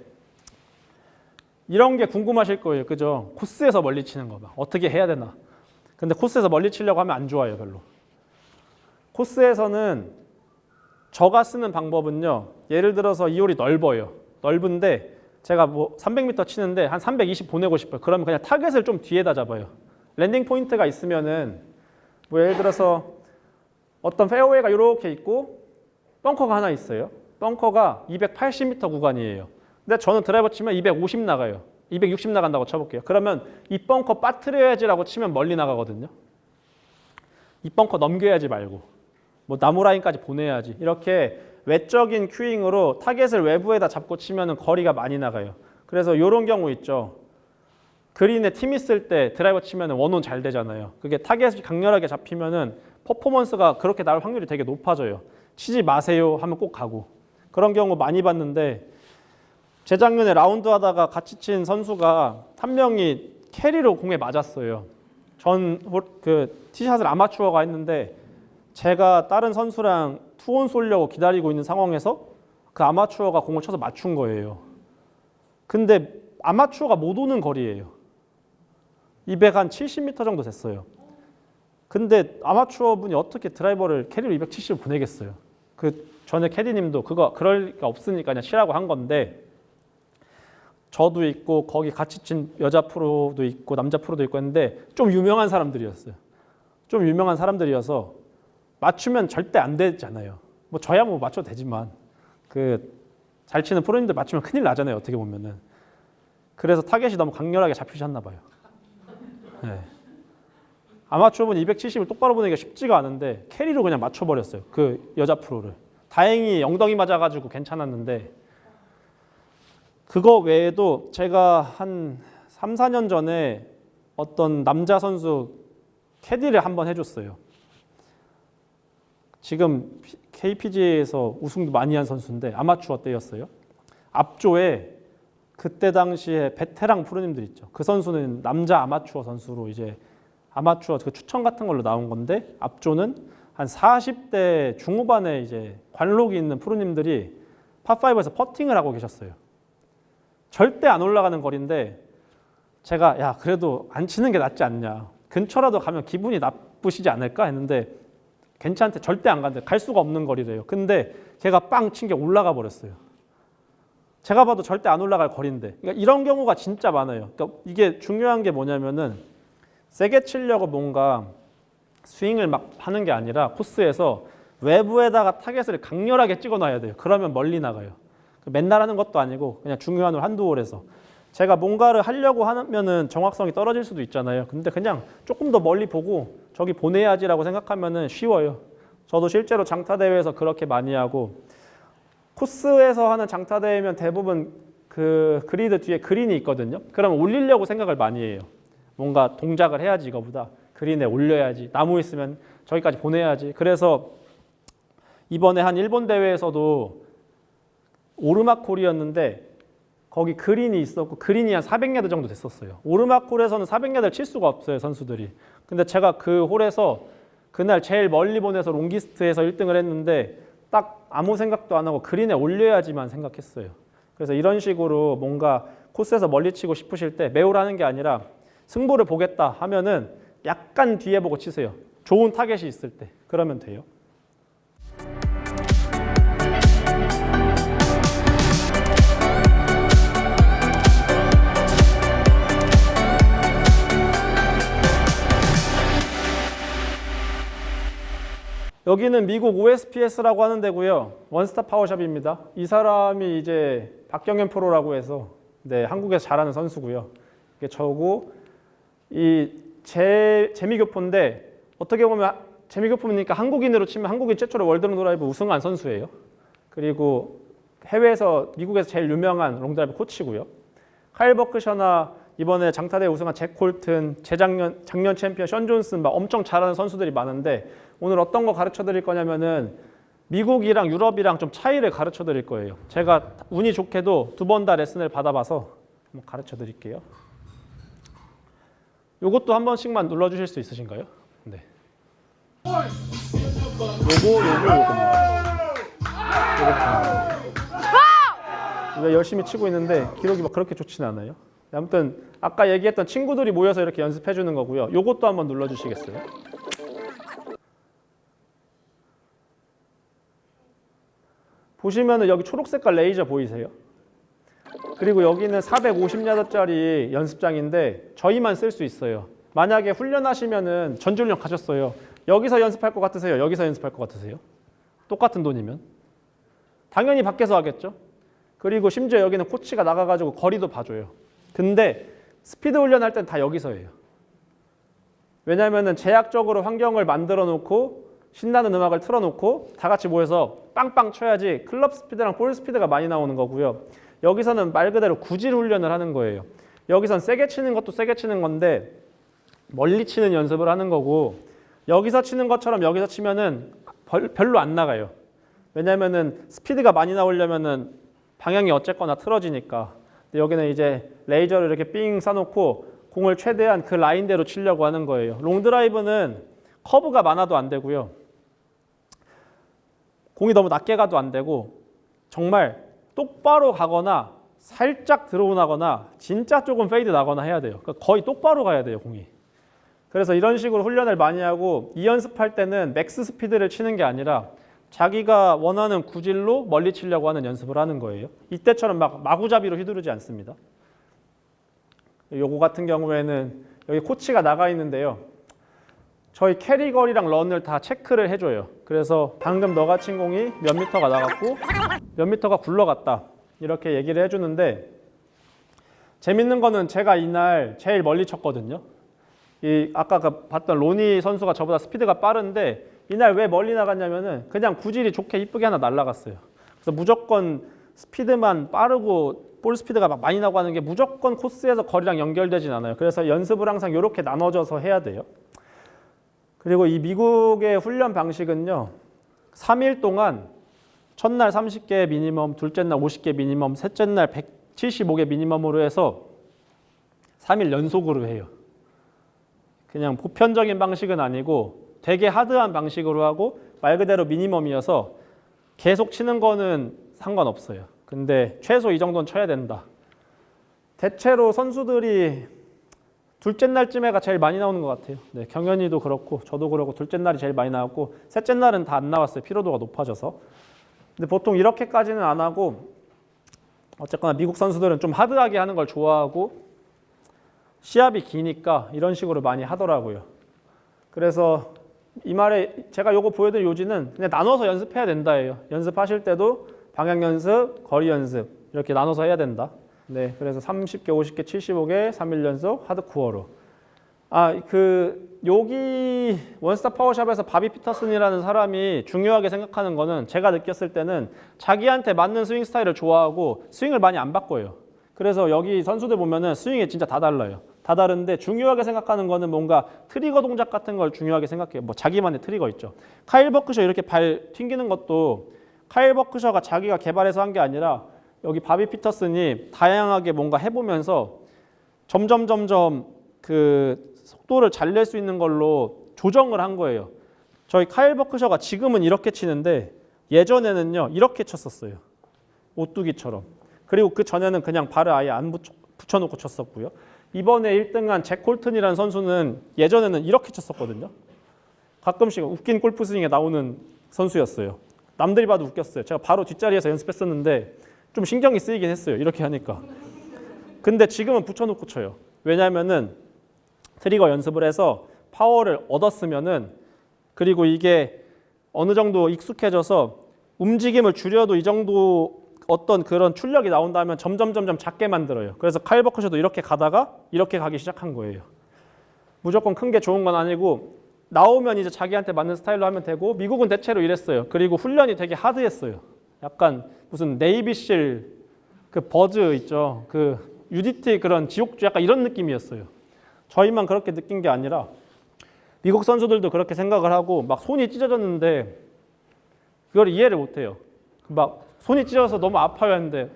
S1: 이런 게 궁금하실 거예요. 그죠? 코스에서 멀리 치는 거 봐. 어떻게 해야 되나? 근데 코스에서 멀리 치려고 하면 안 좋아요, 별로. 코스에서는 저가 쓰는 방법은요. 예를 들어서 이 홀이 넓어요. 넓은데 제가 뭐 300m 치는데 한 320 보내고 싶어요. 그러면 그냥 타겟을 좀 뒤에다 잡아요. 랜딩 포인트가 있으면은 뭐 예를 들어서 어떤 페어웨이가 이렇게 있고 벙커가 하나 있어요. 벙커가 280m 구간이에요. 근데 저는 드라이버 치면 250 나가요. 260 나간다고 쳐볼게요. 그러면 이 벙커 빠뜨려야지라고 치면 멀리 나가거든요. 이 벙커 넘겨야지 말고 뭐 나무 라인까지 보내야지. 이렇게 외적인 큐잉으로 타겟을 외부에다 잡고 치면 거리가 많이 나가요. 그래서 이런 경우 있죠. 그린에 팀 있을 때 드라이버 치면 원온 잘 되잖아요. 그게 타겟이 강렬하게 잡히면은 퍼포먼스가 그렇게 나올 확률이 되게 높아져요. 치지 마세요 하면 꼭 가고. 그런 경우 많이 봤는데 재작년에 라운드 하다가 같이 친 선수가 한 명이 캐리로 공에 맞았어요. 전 그 티샷을 아마추어가 했는데 제가 다른 선수랑 투온 쏘려고 기다리고 있는 상황에서 그 아마추어가 공을 쳐서 맞춘 거예요. 근데 아마추어가 못 오는 거리예요. 270m 정도 됐어요. 근데 아마추어 분이 어떻게 드라이버를 캐리로 270 보내겠어요. 그 전에 캐디님도 그럴 리가 없으니까 그냥 치라고 한 건데 저도 있고 거기 같이 친 여자 프로도 있고 남자 프로도 있고 했는데 좀 유명한 사람들이었어요. 좀 유명한 사람들이어서 맞추면 절대 안 되잖아요. 뭐 저야 뭐 맞춰도 되지만 그 잘 치는 프로님들 맞추면 큰일 나잖아요. 어떻게 보면은. 그래서 타겟이 너무 강렬하게 잡히셨나 봐요. 네. 아마추어분 270을 똑바로 보내기가 쉽지가 않은데 캐리로 그냥 맞춰버렸어요. 그 여자 프로를. 다행히 엉덩이 맞아가지고 괜찮았는데 그거 외에도 제가 한 3, 4년 전에 어떤 남자 선수 캐디를 한번 해줬어요. 지금 KPGA에서 우승도 많이 한 선수인데 아마추어 때였어요. 앞조에 그때 당시에 베테랑 프로님들 있죠. 그 선수는 남자 아마추어 선수로 이제 아마추어 그 추천 같은 걸로 나온 건데 앞조는 한 40대 중후반에 이제 관록이 있는 프로님들이 파5에서 퍼팅을 하고 계셨어요. 절대 안 올라가는 거리인데 제가 야 그래도 안 치는 게 낫지 않냐. 근처라도 가면 기분이 나쁘시지 않을까 했는데 괜찮대. 절대 안 간대. 갈 수가 없는 거리래요. 근데 걔가 빵 친 게 올라가 버렸어요. 제가 봐도 절대 안 올라갈 거리인데. 그러니까 이런 경우가 진짜 많아요. 그러니까 이게 중요한 게 뭐냐면은 세게 치려고 뭔가 스윙을 막 하는 게 아니라 코스에서 외부에다가 타겟을 강렬하게 찍어놔야 돼요. 그러면 멀리 나가요. 맨날 하는 것도 아니고 그냥 중요한 홀 한두 홀에서. 제가 뭔가를 하려고 하면은 정확성이 떨어질 수도 있잖아요. 근데 그냥 조금 더 멀리 보고 저기 보내야지라고 생각하면은 쉬워요. 저도 실제로 장타 대회에서 그렇게 많이 하고, 코스에서 하는 장타 대회면 대부분 그 그리드 뒤에 그린이 있거든요. 그러면 올리려고 생각을 많이 해요. 뭔가 동작을 해야지, 이거보다 그린에 올려야지, 나무 있으면 저기까지 보내야지. 그래서 이번에 한 일본 대회에서도 오르막홀이었는데 거기 그린이 있었고, 그린이 한 400야드 정도 됐었어요. 오르막홀에서는 400야드를 칠 수가 없어요, 선수들이. 근데 제가 그 홀에서 그날 제일 멀리 보내서 롱기스트에서 1등을 했는데 딱 아무 생각도 안 하고 그린에 올려야지만 생각했어요. 그래서 이런 식으로 뭔가 코스에서 멀리 치고 싶으실 때 매홀 하는 게 아니라 승부를 보겠다 하면은 약간 뒤에 보고 치세요. 좋은 타겟이 있을 때. 그러면 돼요. 여기는 미국 OSPS라고 하는 데고요. 원스타 파워샵입니다. 이 사람이 이제 박경현 프로라고 해서 한국에서 잘하는 선수고요. 이게 저고, 이 재미교포인데 어떻게 보면 재미교포니까 한국인으로 치면 한국인 최초로 월드 롱드라이브 우승한 선수예요. 그리고 해외에서 미국에서 제일 유명한 롱드라이브 코치고요. 카일 버크셔나 이번에 장타대회 우승한 잭 콜튼, 작년 챔피언 션 존슨, 막 엄청 잘하는 선수들이 많은데 오늘 어떤 거 가르쳐 드릴 거냐면은 미국이랑 유럽이랑 좀 차이를 가르쳐 드릴 거예요. 제가 운이 좋게도 2번 다 레슨을 받아봐서 한번 가르쳐 드릴게요. 요것도 한 번씩만 눌러주실 수 있으신가요? 네. 요거 열심히 치고 있는데 기록이 막 그렇게 좋지는 않아요. 아무튼 아까 얘기했던 친구들이 모여서 이렇게 연습해 주는 거고요. 요것도 한번 눌러주시겠어요? 보시면은 여기 초록 색깔 레이저 보이세요? 그리고 여기는 450야드짜리 연습장인데 저희만 쓸 수 있어요. 만약에 훈련하시면은 전지훈련 가셨어요. 여기서 연습할 것 같으세요? 여기서 연습할 것 같으세요? 똑같은 돈이면? 당연히 밖에서 하겠죠? 그리고 심지어 여기는 코치가 나가가지고 거리도 봐줘요. 근데 스피드 훈련할 땐 다 여기서 해요. 왜냐면은 제약적으로 환경을 만들어 놓고 신나는 음악을 틀어놓고 다 같이 모여서 빵빵 쳐야지 클럽 스피드랑 볼 스피드가 많이 나오는 거고요. 여기서는 말 그대로 구질 훈련을 하는 거예요. 여기선 세게 치는 것도 세게 치는 건데 멀리 치는 연습을 하는 거고, 여기서 치는 것처럼 여기서 치면은 별로 안 나가요. 왜냐면은 스피드가 많이 나오려면은 방향이 어쨌거나 틀어지니까. 근데 여기는 이제 레이저를 이렇게 삥 싸놓고 공을 최대한 그 라인대로 치려고 하는 거예요. 롱드라이브는 커브가 많아도 안 되고요. 공이 너무 낮게 가도 안 되고, 정말 똑바로 가거나 살짝 드로우 나거나 진짜 조금 페이드 나거나 해야 돼요. 그러니까 거의 똑바로 가야 돼요, 공이. 그래서 이런 식으로 훈련을 많이 하고, 이 연습할 때는 맥스 스피드를 치는 게 아니라 자기가 원하는 구질로 멀리 치려고 하는 연습을 하는 거예요. 이때처럼 막 마구잡이로 휘두르지 않습니다. 요거 같은 경우에는 여기 코치가 나가 있는데요. 저희 캐리거리랑 런을 다 체크를 해줘요. 그래서 방금 너가 친 공이 몇 미터가 나갔고 몇 미터가 굴러갔다, 이렇게 얘기를 해주는데, 재밌는 거는 제가 이날 제일 멀리 쳤거든요. 아까 봤던 로니 선수가 저보다 스피드가 빠른데 이날 왜 멀리 나갔냐면은 그냥 구질이 좋게 이쁘게 하나 날아갔어요. 그래서 무조건 스피드만 빠르고 볼 스피드가 막 많이 나고 하는 게 무조건 코스에서 거리랑 연결되진 않아요. 그래서 연습을 항상 이렇게 나눠져서 해야 돼요. 그리고 이 미국의 훈련 방식은요, 3일 동안 첫날 30개 미니멈, 둘째 날 50개 미니멈, 셋째 날 175개 미니멈으로 해서 3일 연속으로 해요. 그냥 보편적인 방식은 아니고 되게 하드한 방식으로 하고 말 그대로 미니멈이어서 계속 치는 거는 상관없어요. 근데 최소 이 정도는 쳐야 된다. 대체로 선수들이 둘째 날쯤에가 제일 많이 나오는 것 같아요. 네, 경현이도 그렇고 저도 그렇고 둘째 날이 제일 많이 나왔고 셋째 날은 다 안 나왔어요. 피로도가 높아져서. 근데 보통 이렇게까지는 안 하고 어쨌거나 미국 선수들은 좀 하드하게 하는 걸 좋아하고 시합이 기니까 이런 식으로 많이 하더라고요. 그래서 이 말에 제가 요거 보여드린 요지는 그냥 나눠서 연습해야 된다예요. 연습하실 때도 방향 연습, 거리 연습 이렇게 나눠서 해야 된다. 네, 그래서 30개, 50개, 75개, 3일 연속 하드코어로. 여기 원스타 파워샵에서 바비 피터슨이라는 사람이 중요하게 생각하는 거는 제가 느꼈을 때는 자기한테 맞는 스윙 스타일을 좋아하고 스윙을 많이 안 바꿔요. 그래서 여기 선수들 보면은 스윙이 진짜 다 달라요. 다 다른데 중요하게 생각하는 거는 뭔가 트리거 동작 같은 걸 중요하게 생각해요. 뭐 자기만의 트리거 있죠. 카일 버크셔 이렇게 발 튕기는 것도 카일 버크셔가 자기가 개발해서 한 게 아니라 여기 바비 피터슨이 다양하게 뭔가 해보면서 점점 그 속도를 잘 낼 수 있는 걸로 조정을 한 거예요. 저희 카일 버크셔가 지금은 이렇게 치는데 예전에는요 이렇게 쳤었어요. 오뚜기처럼. 그리고 그 전에는 그냥 발을 아예 안 붙여놓고 쳤었고요. 이번에 1등한 잭 콜튼이라는 선수는 예전에는 이렇게 쳤었거든요. 가끔씩 웃긴 골프 스윙에 나오는 선수였어요. 남들이 봐도 웃겼어요. 제가 바로 뒷자리에서 연습했었는데 좀 신경이 쓰이긴 했어요. 이렇게 하니까. 근데 지금은 붙여놓고 쳐요. 왜냐하면은 트리거 연습을 해서 파워를 얻었으면은 그리고 이게 어느 정도 익숙해져서 움직임을 줄여도 이 정도 어떤 그런 출력이 나온다면 점점 작게 만들어요. 그래서 카일 버크셔도 이렇게 가다가 이렇게 가기 시작한 거예요. 무조건 큰 게 좋은 건 아니고 나오면 이제 자기한테 맞는 스타일로 하면 되고 미국은 대체로 이랬어요. 그리고 훈련이 되게 하드했어요. 약간 무슨 네이비실 그 버즈 있죠. 그 UDT 그런 지옥주 약간 이런 느낌이었어요. 저희만 그렇게 느낀 게 아니라 미국 선수들도 그렇게 생각을 하고 막 손이 찢어졌는데 그걸 이해를 못 해요. 막 손이 찢어져서 너무 아파요 했는데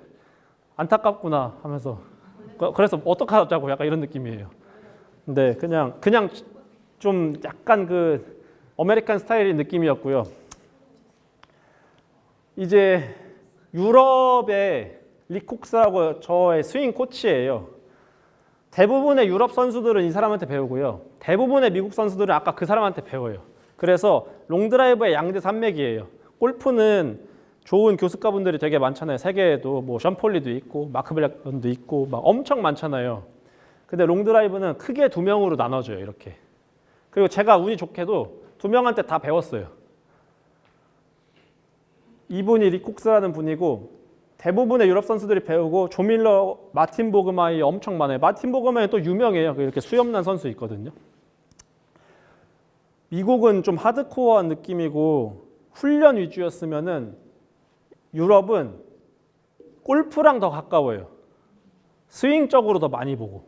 S1: 안타깝구나 하면서 그래서 어떡하자고 약간 이런 느낌이에요. 근데 그냥 좀 약간 그 아메리칸 스타일의 느낌이었고요. 이제 유럽의 리콕스라고 저의 스윙 코치예요. 대부분의 유럽 선수들은 이 사람한테 배우고요. 대부분의 미국 선수들은 아까 그 사람한테 배워요. 그래서 롱드라이브의 양대 산맥이에요. 골프는 좋은 교습가분들이 되게 많잖아요. 세계에도 뭐 션폴리도 있고 마크 블랙번도 있고 막 엄청 많잖아요. 근데 롱드라이브는 크게 두 명으로 나눠져요. 이렇게. 그리고 제가 운이 좋게도 두 명한테 다 배웠어요. 이분이 리콕스라는 분이고 대부분의 유럽 선수들이 배우고 조 밀러, 마틴 보그마이 엄청 많아요. 마틴 보그마이 또 유명해요. 이렇게 수염난 선수 있거든요. 미국은 좀 하드코어한 느낌이고 훈련 위주였으면은 유럽은 골프랑 더 가까워요. 스윙적으로 더 많이 보고.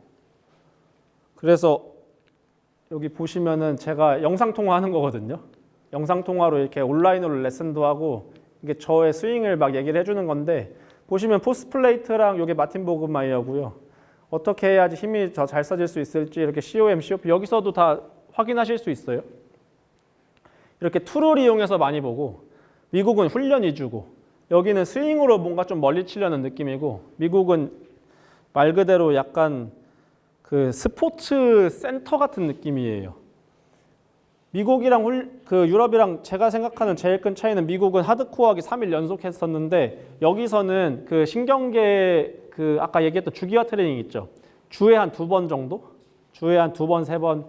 S1: 그래서 여기 보시면은 제가 영상통화 하는 거거든요. 영상통화로 이렇게 온라인으로 레슨도 하고 이게 저의 스윙을 막 얘기를 해주는 건데 보시면 포스 플레이트랑 이게 마틴 보그마이어고요. 어떻게 해야지 힘이 더 잘 써질 수 있을지 이렇게 COM, COP 여기서도 다 확인하실 수 있어요. 이렇게 툴을 이용해서 많이 보고 미국은 훈련 위주고 여기는 스윙으로 뭔가 좀 멀리 치려는 느낌이고 미국은 말 그대로 약간 그 스포츠 센터 같은 느낌이에요. 미국이랑 그 유럽이랑 제가 생각하는 제일 큰 차이는 미국은 하드코어하기 3일 연속 했었는데 여기서는 그 신경계 그 아까 얘기했던 주기화 트레이닝 있죠. 주에 한 2번 정도? 주에 한 2번, 3번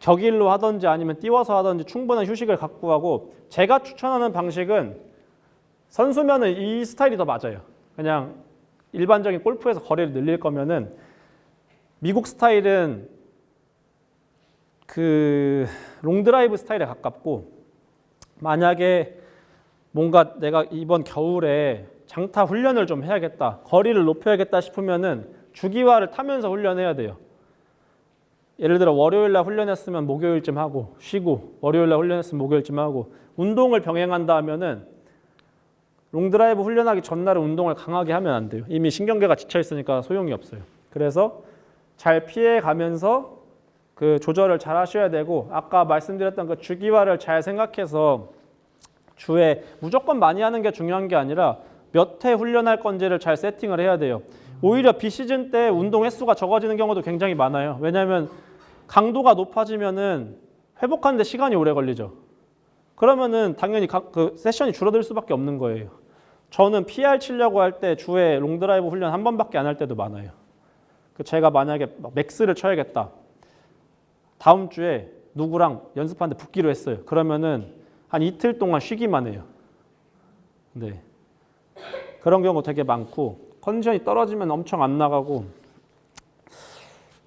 S1: 격일로 하든지 아니면 띄워서 하든지 충분한 휴식을 갖고 가고 제가 추천하는 방식은 선수면은 이 스타일이 더 맞아요. 그냥 일반적인 골프에서 거리를 늘릴 거면은 미국 스타일은 그 롱드라이브 스타일에 가깝고 만약에 뭔가 내가 이번 겨울에 장타 훈련을 좀 해야겠다, 거리를 높여야겠다 싶으면은 주기화를 타면서 훈련해야 돼요. 예를 들어 월요일날 훈련했으면 목요일쯤 하고 쉬고 월요일날 훈련했으면 목요일쯤 하고 운동을 병행한다 하면은 롱드라이브 훈련하기 전날에 운동을 강하게 하면 안 돼요. 이미 신경계가 지쳐 있으니까 소용이 없어요. 그래서 잘 피해 가면서 그 조절을 잘 하셔야 되고 아까 말씀드렸던 그 주기화를 잘 생각해서 주에 무조건 많이 하는 게 중요한 게 아니라 몇 회 훈련할 건지를 잘 세팅을 해야 돼요. 오히려 비시즌 때 운동 횟수가 적어지는 경우도 굉장히 많아요. 왜냐하면 강도가 높아지면은 회복하는데 시간이 오래 걸리죠. 그러면은 당연히 그 세션이 줄어들 수밖에 없는 거예요. 저는 PR 치려고 할 때 주에 롱드라이브 훈련 한 번밖에 안 할 때도 많아요. 제가 만약에 맥스를 쳐야겠다. 다음 주에 누구랑 연습하는데 붙기로 했어요. 그러면은 한 이틀 동안 쉬기만 해요. 네. 그런 경우 되게 많고 컨디션이 떨어지면 엄청 안 나가고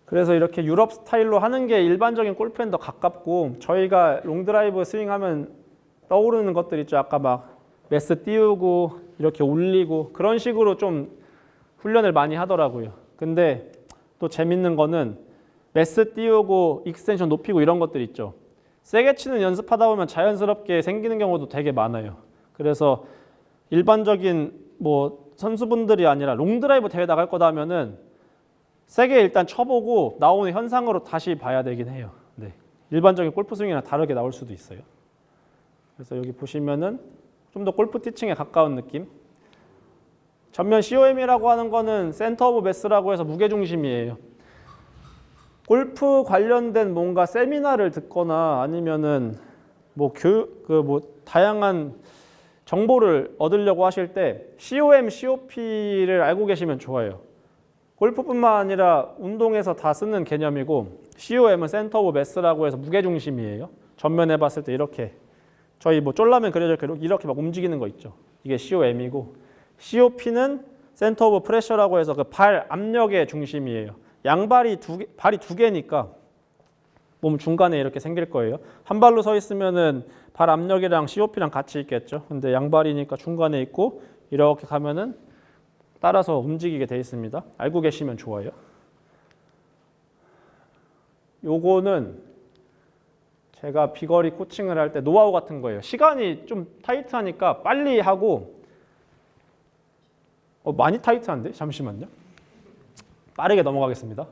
S1: 그래서 이렇게 유럽 스타일로 하는 게 일반적인 골프엔 더 가깝고 저희가 롱드라이브 스윙하면 떠오르는 것들 있죠. 아까 막 매스 띄우고 이렇게 올리고 그런 식으로 좀 훈련을 많이 하더라고요. 근데 또 재밌는 거는 매스 띄우고 익스텐션 높이고 이런 것들 있죠. 세게 치는 연습하다 보면 자연스럽게 생기는 경우도 되게 많아요. 그래서 일반적인 뭐 선수분들이 아니라 롱드라이브 대회 나갈 거다 하면은 세게 일단 쳐보고 나오는 현상으로 다시 봐야 되긴 해요. 네. 일반적인 골프 스윙이랑 다르게 나올 수도 있어요. 그래서 여기 보시면은 좀 더 골프 티칭에 가까운 느낌. 전면 COM이라고 하는 거는 센터 오브 매스라고 해서 무게중심이에요. 골프 관련된 뭔가 세미나를 듣거나 아니면은 뭐 다양한 정보를 얻으려고 하실 때 COM, COP를 알고 계시면 좋아요. 골프뿐만 아니라 운동에서 다 쓰는 개념이고 COM은 센터 오브 매스라고 해서 무게중심이에요. 전면에 봤을 때 이렇게 저희 뭐 쫄라면 그려져 이렇게 막 움직이는 거 있죠. 이게 COM이고 COP는 센터 오브 프레셔라고 해서 그 발 압력의 중심이에요. 양발이 발이 두 개니까 몸 중간에 이렇게 생길 거예요. 한 발로 서 있으면은 발 압력이랑 COP랑 같이 있겠죠. 근데 양발이니까 중간에 있고 이렇게 가면은 따라서 움직이게 돼 있습니다. 알고 계시면 좋아요. 요거는 제가 비거리 코칭을 할 때 노하우 같은 거예요. 시간이 좀 타이트하니까 빨리 하고 많이 타이트한데? 잠시만요. 빠르게 넘어가겠습니다.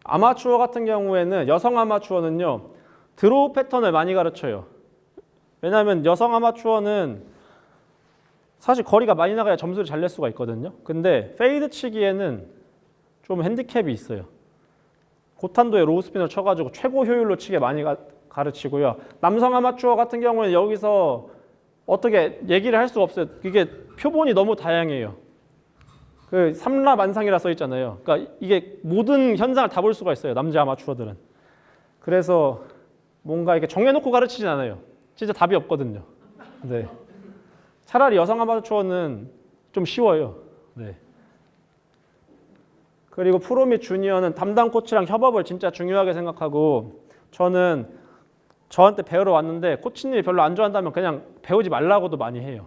S1: 아마추어 같은 경우에는 여성 아마추어는요. 드로우 패턴을 많이 가르쳐요. 왜냐하면 여성 아마추어는 사실 거리가 많이 나가야 점수를 잘 낼 수가 있거든요. 근데 페이드 치기에는 좀 핸디캡이 있어요. 고탄도의 로우 스핀을 쳐가지고 최고 효율로 치게 많이 가르치고요. 남성 아마추어 같은 경우는 여기서 어떻게 얘기를 할 수가 없어요. 이게 표본이 너무 다양해요. 그 삼라만상이라 써 있잖아요. 그러니까 이게 모든 현상을 다 볼 수가 있어요. 남자 아마추어들은. 그래서 뭔가 이렇게 정해놓고 가르치진 않아요. 진짜 답이 없거든요. 네. 차라리 여성 아마추어는 좀 쉬워요. 네. 그리고 프로 및 주니어는 담당 코치랑 협업을 진짜 중요하게 생각하고 저는 저한테 배우러 왔는데 코치님이 별로 안 좋아한다면 그냥 배우지 말라고도 많이 해요.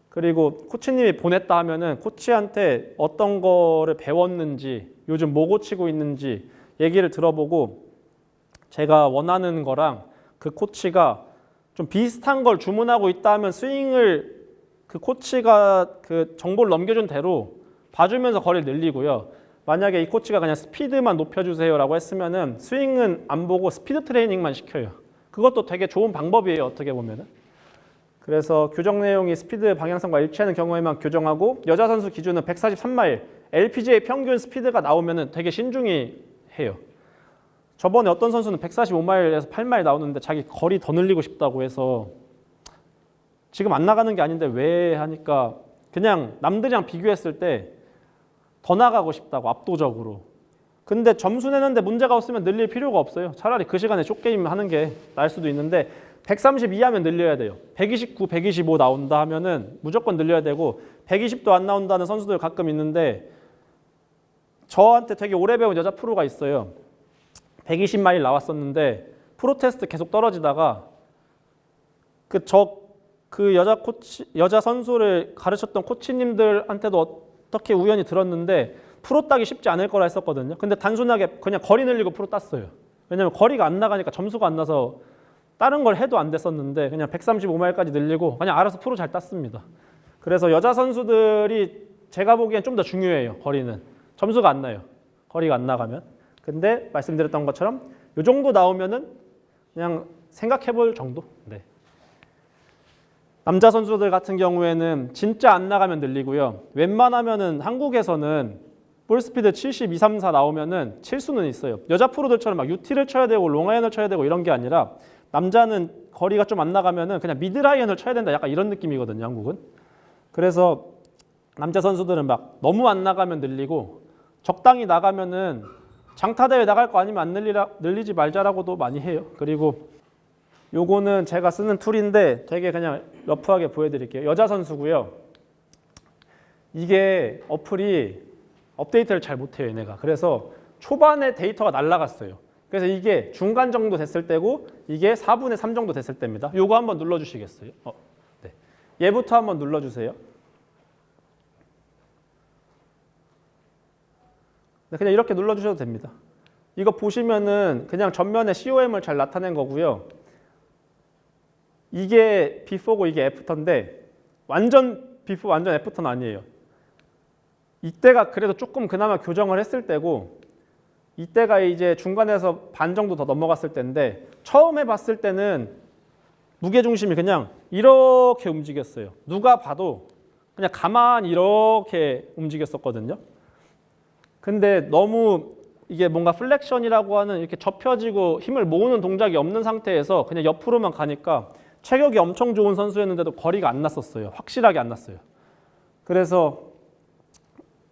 S1: 그리고 코치님이 보냈다 하면은 코치한테 어떤 거를 배웠는지 요즘 뭐 고치고 있는지 얘기를 들어보고 제가 원하는 거랑 그 코치가 좀 비슷한 걸 주문하고 있다 하면 스윙을 그 코치가 그 정보를 넘겨준 대로 봐주면서 거리를 늘리고요. 만약에 이 코치가 그냥 스피드만 높여주세요 라고 했으면은 스윙은 안 보고 스피드 트레이닝만 시켜요. 그것도 되게 좋은 방법이에요. 어떻게 보면은. 그래서 교정 내용이 스피드 방향성과 일치하는 경우에만 교정하고 여자 선수 기준은 143마일 LPGA 평균 스피드가 나오면은 되게 신중히 해요. 저번에 어떤 선수는 145마일에서 8마일 나오는데 자기 거리 더 늘리고 싶다고 해서 지금 안 나가는 게 아닌데 왜 하니까 그냥 남들이랑 비교했을 때 더 나가고 싶다고 압도적으로. 근데 점수 내는데 문제가 없으면 늘릴 필요가 없어요. 차라리 그 시간에 숏게임 하는 게 나을 수도 있는데 132 하면 늘려야 돼요. 129, 125 나온다 하면은 무조건 늘려야 되고 120도 안 나온다는 선수들 가끔 있는데 저한테 되게 오래 배운 여자 프로가 있어요. 120마일 나왔었는데 프로 테스트 계속 떨어지다가 그 여자 선수를 가르쳤던 코치님들한테도 어떻게 우연히 들었는데 프로 따기 쉽지 않을 거라 했었거든요. 근데 단순하게 그냥 거리 늘리고 프로 땄어요. 왜냐면 거리가 안 나가니까 점수가 안 나서 다른 걸 해도 안 됐었는데 그냥 135마일까지 늘리고 그냥 알아서 프로 잘 땄습니다. 그래서 여자 선수들이 제가 보기엔 좀 더 중요해요. 거리는. 점수가 안 나요. 거리가 안 나가면. 근데 말씀드렸던 것처럼 이 정도 나오면은 그냥 생각해 볼 정도. 네. 남자 선수들 같은 경우에는 진짜 안 나가면 늘리고요. 웬만하면은 한국에서는 볼 스피드 72, 3, 4 나오면은 칠 수는 있어요. 여자 프로들처럼 막 유티를 쳐야 되고 롱아이언을 쳐야 되고 이런 게 아니라 남자는 거리가 좀 안 나가면은 그냥 미드라이언을 쳐야 된다. 약간 이런 느낌이거든요, 한국은. 그래서 남자 선수들은 막 너무 안 나가면 늘리고 적당히 나가면은 장타대회 나갈 거 아니면 안 늘리지 말자라고도 많이 해요. 그리고 요거는 제가 쓰는 툴인데 되게 그냥 러프하게 보여드릴게요. 여자 선수고요. 이게 어플이 업데이트를 잘 못해요, 얘네가. 그래서 초반에 데이터가 날라갔어요. 그래서 이게 중간 정도 됐을 때고 이게 4분의 3 정도 됐을 때입니다. 요거 한번 눌러주시겠어요? 네. 얘부터 한번 눌러주세요. 네, 그냥 이렇게 눌러주셔도 됩니다. 이거 보시면은 그냥 전면에 COM을 잘 나타낸 거고요. 이게 비포고 이게 애프터인데 완전 비포 완전 애프터는 아니에요. 이때가 그래도 조금 그나마 교정을 했을 때고 이때가 이제 중간에서 반 정도 더 넘어갔을 때인데 처음에 봤을 때는 무게중심이 그냥 이렇게 움직였어요. 누가 봐도 그냥 가만히 이렇게 움직였었거든요. 근데 너무 이게 뭔가 플렉션이라고 하는 이렇게 접혀지고 힘을 모으는 동작이 없는 상태에서 그냥 옆으로만 가니까 체격이 엄청 좋은 선수였는데도 거리가 안 났었어요. 확실하게 안 났어요. 그래서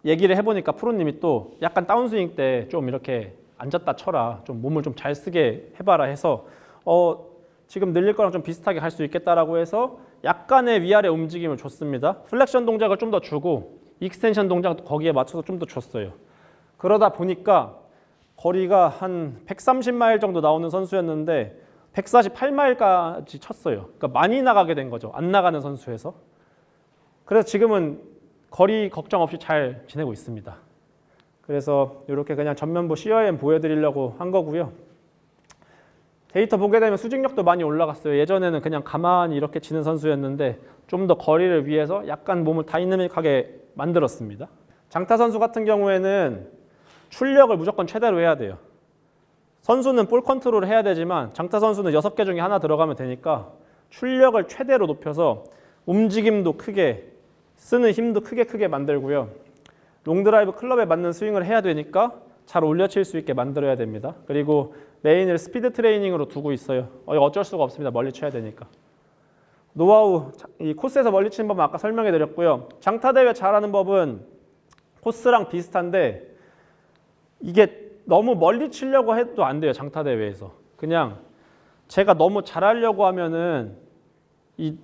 S1: 얘기를 해보니까 프로님이 또 약간 다운스윙 때 좀 이렇게 앉았다 쳐라. 좀 몸을 좀 잘 쓰게 해봐라 해서 지금 늘릴 거랑 좀 비슷하게 할 수 있겠다라고 해서 약간의 위아래 움직임을 줬습니다. 플렉션 동작을 좀 더 주고 익스텐션 동작도 거기에 맞춰서 좀 더 줬어요. 그러다 보니까 거리가 한 130마일 정도 나오는 선수였는데 148마일까지 쳤어요. 그러니까 많이 나가게 된 거죠. 안 나가는 선수에서. 그래서 지금은 거리 걱정 없이 잘 지내고 있습니다. 그래서 이렇게 그냥 전면부 COM 보여드리려고 한 거고요. 데이터 보게 되면 수직력도 많이 올라갔어요. 예전에는 그냥 가만히 이렇게 치는 선수였는데 좀 더 거리를 위해서 약간 몸을 다이내믹하게 만들었습니다. 장타 선수 같은 경우에는 출력을 무조건 최대로 해야 돼요. 선수는 볼 컨트롤을 해야 되지만 장타 선수는 6개 중에 하나 들어가면 되니까 출력을 최대로 높여서 움직임도 크게 쓰는 힘도 크게 만들고요. 롱드라이브 클럽에 맞는 스윙을 해야 되니까 잘 올려칠 수 있게 만들어야 됩니다. 그리고 메인을 스피드 트레이닝으로 두고 있어요. 어쩔 수가 없습니다. 멀리 쳐야 되니까. 노하우, 이 코스에서 멀리 치는 법은 아까 설명해 드렸고요. 장타 대회 잘하는 법은 코스랑 비슷한데 이게 너무 멀리 치려고 해도 안 돼요. 장타 대회에서. 그냥 제가 너무 잘하려고 하면은 이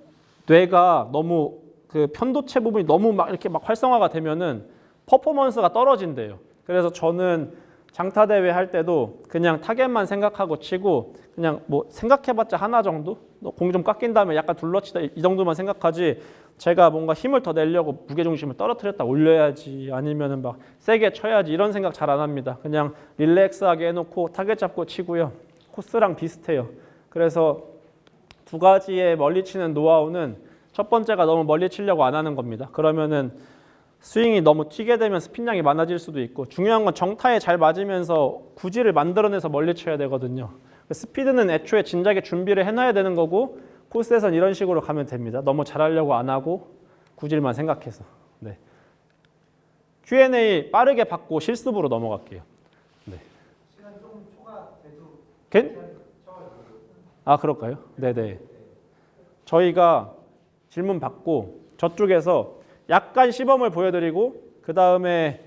S1: 뇌가 너무 그 편도체 부분이 너무 막 이렇게 막 활성화가 되면은 퍼포먼스가 떨어진대요. 그래서 저는 장타 대회 할 때도 그냥 타겟만 생각하고 치고 그냥 뭐 생각해봤자 하나 정도? 공 좀 깎인 다음에 약간 둘러치다 이 정도만 생각하지 제가 뭔가 힘을 더 내려고 무게중심을 떨어뜨렸다 올려야지 아니면은 막 세게 쳐야지 이런 생각 잘 안 합니다. 그냥 릴렉스하게 해놓고 타겟 잡고 치고요. 코스랑 비슷해요. 그래서 두 가지의 멀리 치는 노하우는 첫 번째가 너무 멀리 치려고 안 하는 겁니다. 그러면은 스윙이 너무 튀게 되면 스핀량이 많아질 수도 있고 중요한 건 정타에 잘 맞으면서 구질을 만들어내서 멀리 쳐야 되거든요. 스피드는 애초에 진작에 준비를 해놔야 되는 거고 코스에선 이런 식으로 가면 됩니다. 너무 잘하려고 안 하고 구질만 생각해서. 네. Q&A 빠르게 받고 실습으로 넘어갈게요. 네.
S2: 시간 좀 초과돼도
S1: 아 그럴까요? 네네. 저희가 질문 받고 저쪽에서 약간 시범을 보여드리고 그 다음에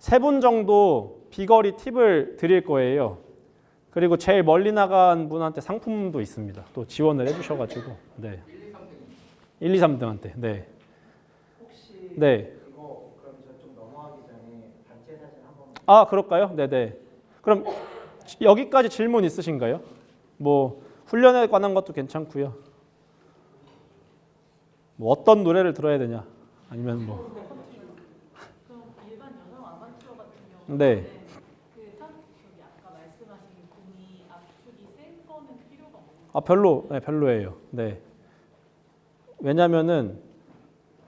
S1: 3분 정도 비거리 팁을 드릴 거예요. 그리고 제일 멀리 나간 분한테 상품도 있습니다. 또 지원을 해주셔가지고 네. 1, 2, 3등한테 네.
S2: 혹시
S1: 네.
S2: 이거 그럼 저쪽 넘어가기 전에 단체 사진 한번
S1: 아 그럴까요? 네네. 그럼 여기까지 질문 있으신가요? 뭐 훈련에 관한 것도 괜찮고요. 뭐 어떤 노래를 들어야 되냐? 아니면 뭐.
S3: 그럼 일반 여성 아마추어 같은 경우는
S1: 네.
S3: 저기 아까 말씀하신 공이 압축이 센 거는 필요가 없는
S1: 아 별로예요. 네. 왜냐면은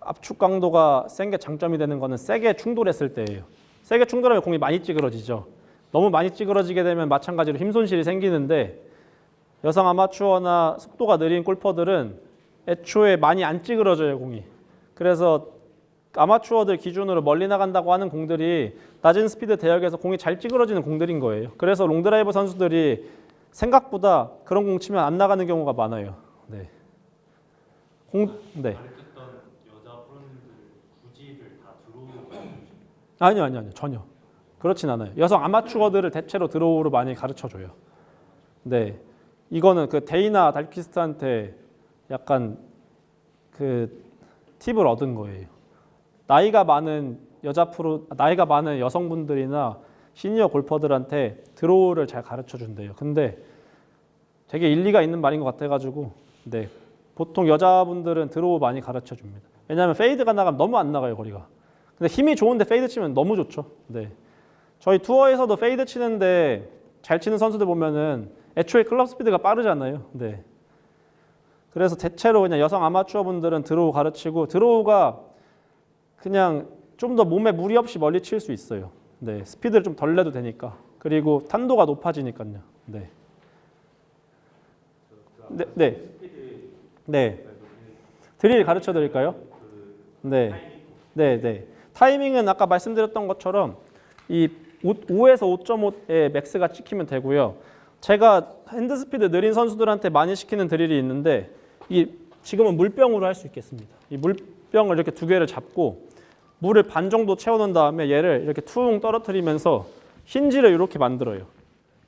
S1: 압축 강도가 센 게 장점이 되는 거는 세게 충돌했을 때예요. 세게 충돌하면 공이 많이 찌그러지죠. 너무 많이 찌그러지게 되면 마찬가지로 힘 손실이 생기는데 여성 아마추어나 속도가 느린 골퍼들은 애초에 많이 안 찌그러져요, 공이. 그래서 아마추어들 기준으로 멀리 나간다고 하는 공들이 낮은 스피드 대역에서 공이 잘 찌그러지는 공들인 거예요. 그래서 롱드라이버 선수들이 생각보다 그런 공 치면 안 나가는 경우가 많아요. 네. 네.
S4: 가르쳤던 여자 프로님들 굳이를 다 들어오고
S1: 아니요, 전혀 그렇진 않아요. 여성 아마추어들을 대체로 드로우로 많이 가르쳐 줘요. 네, 이거는 그 데이나 달키스트한테 약간 그 팁을 얻은 거예요. 나이가 많은 여성분들이나 시니어 골퍼들한테 드로우를 잘 가르쳐 준대요. 근데 되게 일리가 있는 말인 것 같아가지고, 네, 보통 여자분들은 드로우 많이 가르쳐 줍니다. 왜냐하면 페이드가 나가면 너무 안 나가요, 거리가. 근데 힘이 좋은데 페이드 치면 너무 좋죠. 네, 저희 투어에서도 페이드 치는데 잘 치는 선수들 보면은 애초에 클럽 스피드가 빠르잖아요. 네. 그래서 대체로 그냥 여성 아마추어 분들은 드로우 가르치고, 드로우가 그냥 좀 더 몸에 무리 없이 멀리 칠 수 있어요. 네, 스피드를 좀 덜 내도 되니까. 그리고 탄도가 높아지니까요. 네. 네. 드릴 가르쳐 드릴까요? 네. 타이밍은 아까 말씀드렸던 것처럼 이 5에서 5.5의 맥스가 찍히면 되고요. 제가 핸드 스피드 느린 선수들한테 많이 시키는 드릴이 있는데, 지금은 물병으로 할 수 있겠습니다. 이 물병을 이렇게 두 개를 잡고 물을 반 정도 채워놓은 다음에 얘를 이렇게 퉁 떨어뜨리면서 힌지를 이렇게 만들어요.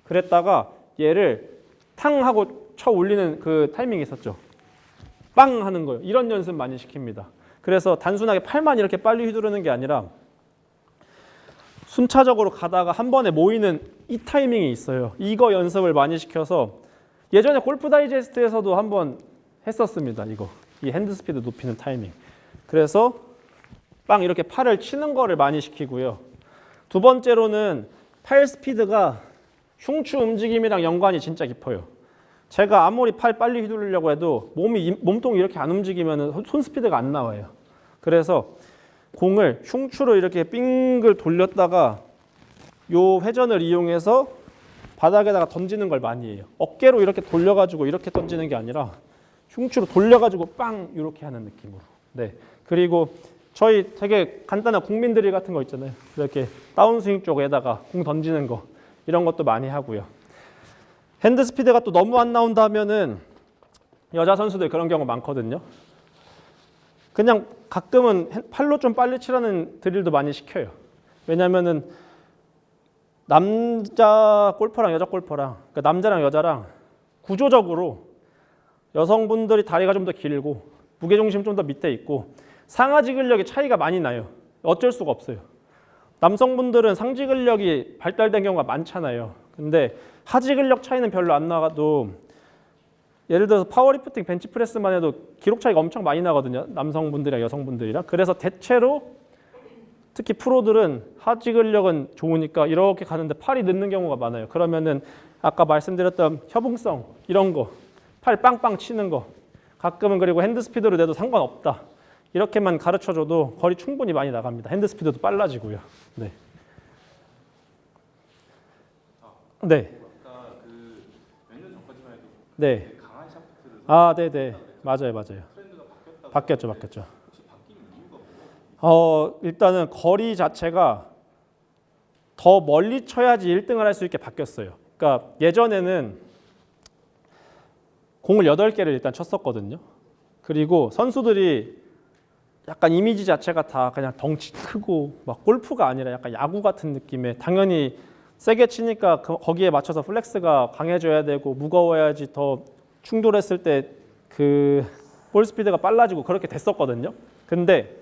S1: 그랬다가 얘를 탕 하고 쳐 올리는 그 타이밍이 있었죠. 빵 하는 거예요. 이런 연습 많이 시킵니다. 그래서 단순하게 팔만 이렇게 빨리 휘두르는 게 아니라 순차적으로 가다가 한 번에 모이는 이 타이밍이 있어요. 이거 연습을 많이 시켜서 예전에 골프 다이제스트에서도 한번 했었습니다. 이 핸드 스피드 높이는 타이밍. 그래서 빵 이렇게 팔을 치는 거를 많이 시키고요. 두 번째로는 팔 스피드가 흉추 움직임이랑 연관이 진짜 깊어요. 제가 아무리 팔 빨리 휘두르려고 해도 몸통이 이렇게 안 움직이면 손 스피드가 안 나와요. 그래서 공을 흉추로 이렇게 빙글 돌렸다가 요 회전을 이용해서 바닥에다가 던지는 걸 많이 해요. 어깨로 이렇게 돌려가지고 이렇게 던지는 게 아니라 흉추로 돌려가지고 빵 이렇게 하는 느낌으로. 네. 그리고 저희 되게 간단한 국민드릴 같은 거 있잖아요. 이렇게 다운스윙 쪽에다가 공 던지는 거, 이런 것도 많이 하고요. 핸드 스피드가 또 너무 안 나온다 하면은 여자 선수들 그런 경우 많거든요. 그냥 가끔은 팔로 좀 빨리 치라는 드릴도 많이 시켜요. 왜냐면은 남자 골퍼랑 여자 골퍼랑, 그러니까 남자랑 여자랑 구조적으로 여성분들이 다리가 좀 더 길고 무게중심 좀 더 밑에 있고 상하지 근력의 차이가 많이 나요. 어쩔 수가 없어요. 남성분들은 상지 근력이 발달된 경우가 많잖아요. 근데 하지 근력 차이는 별로 안 나가도, 예를 들어서 파워리프팅, 벤치프레스만 해도 기록 차이가 엄청 많이 나거든요. 남성분들이랑 여성분들이랑. 그래서 대체로 특히 프로들은 하지 근력은 좋으니까 이렇게 가는데 팔이 늦는 경우가 많아요. 그러면은 아까 말씀드렸던 협응성 이런 거, 팔 빵빵 치는 거, 가끔은 그리고 핸드 스피드로 내도 상관없다. 이렇게만 가르쳐줘도 거리 충분히 많이 나갑니다. 핸드 스피드도 빨라지고요. 네. 네.
S4: 아까 몇 년 전까지만 해도
S1: 네.
S4: 강한 샤프트를
S1: 네네. 맞아요.
S4: 트렌드가 바뀌었다고.
S1: 바뀌었죠.
S4: 혹시 바뀐 이유가 뭐예요?
S1: 일단은 거리 자체가 더 멀리 쳐야지 1등을 할 수 있게 바뀌었어요. 그러니까 예전에는 공을 8개를 일단 쳤었거든요. 그리고 선수들이 약간 이미지 자체가 다 그냥 덩치 크고 막 골프가 아니라 약간 야구 같은 느낌의, 당연히 세게 치니까 거기에 맞춰서 플렉스가 강해져야 되고 무거워야지 더 충돌했을 때 그 볼 스피드가 빨라지고 그렇게 됐었거든요. 근데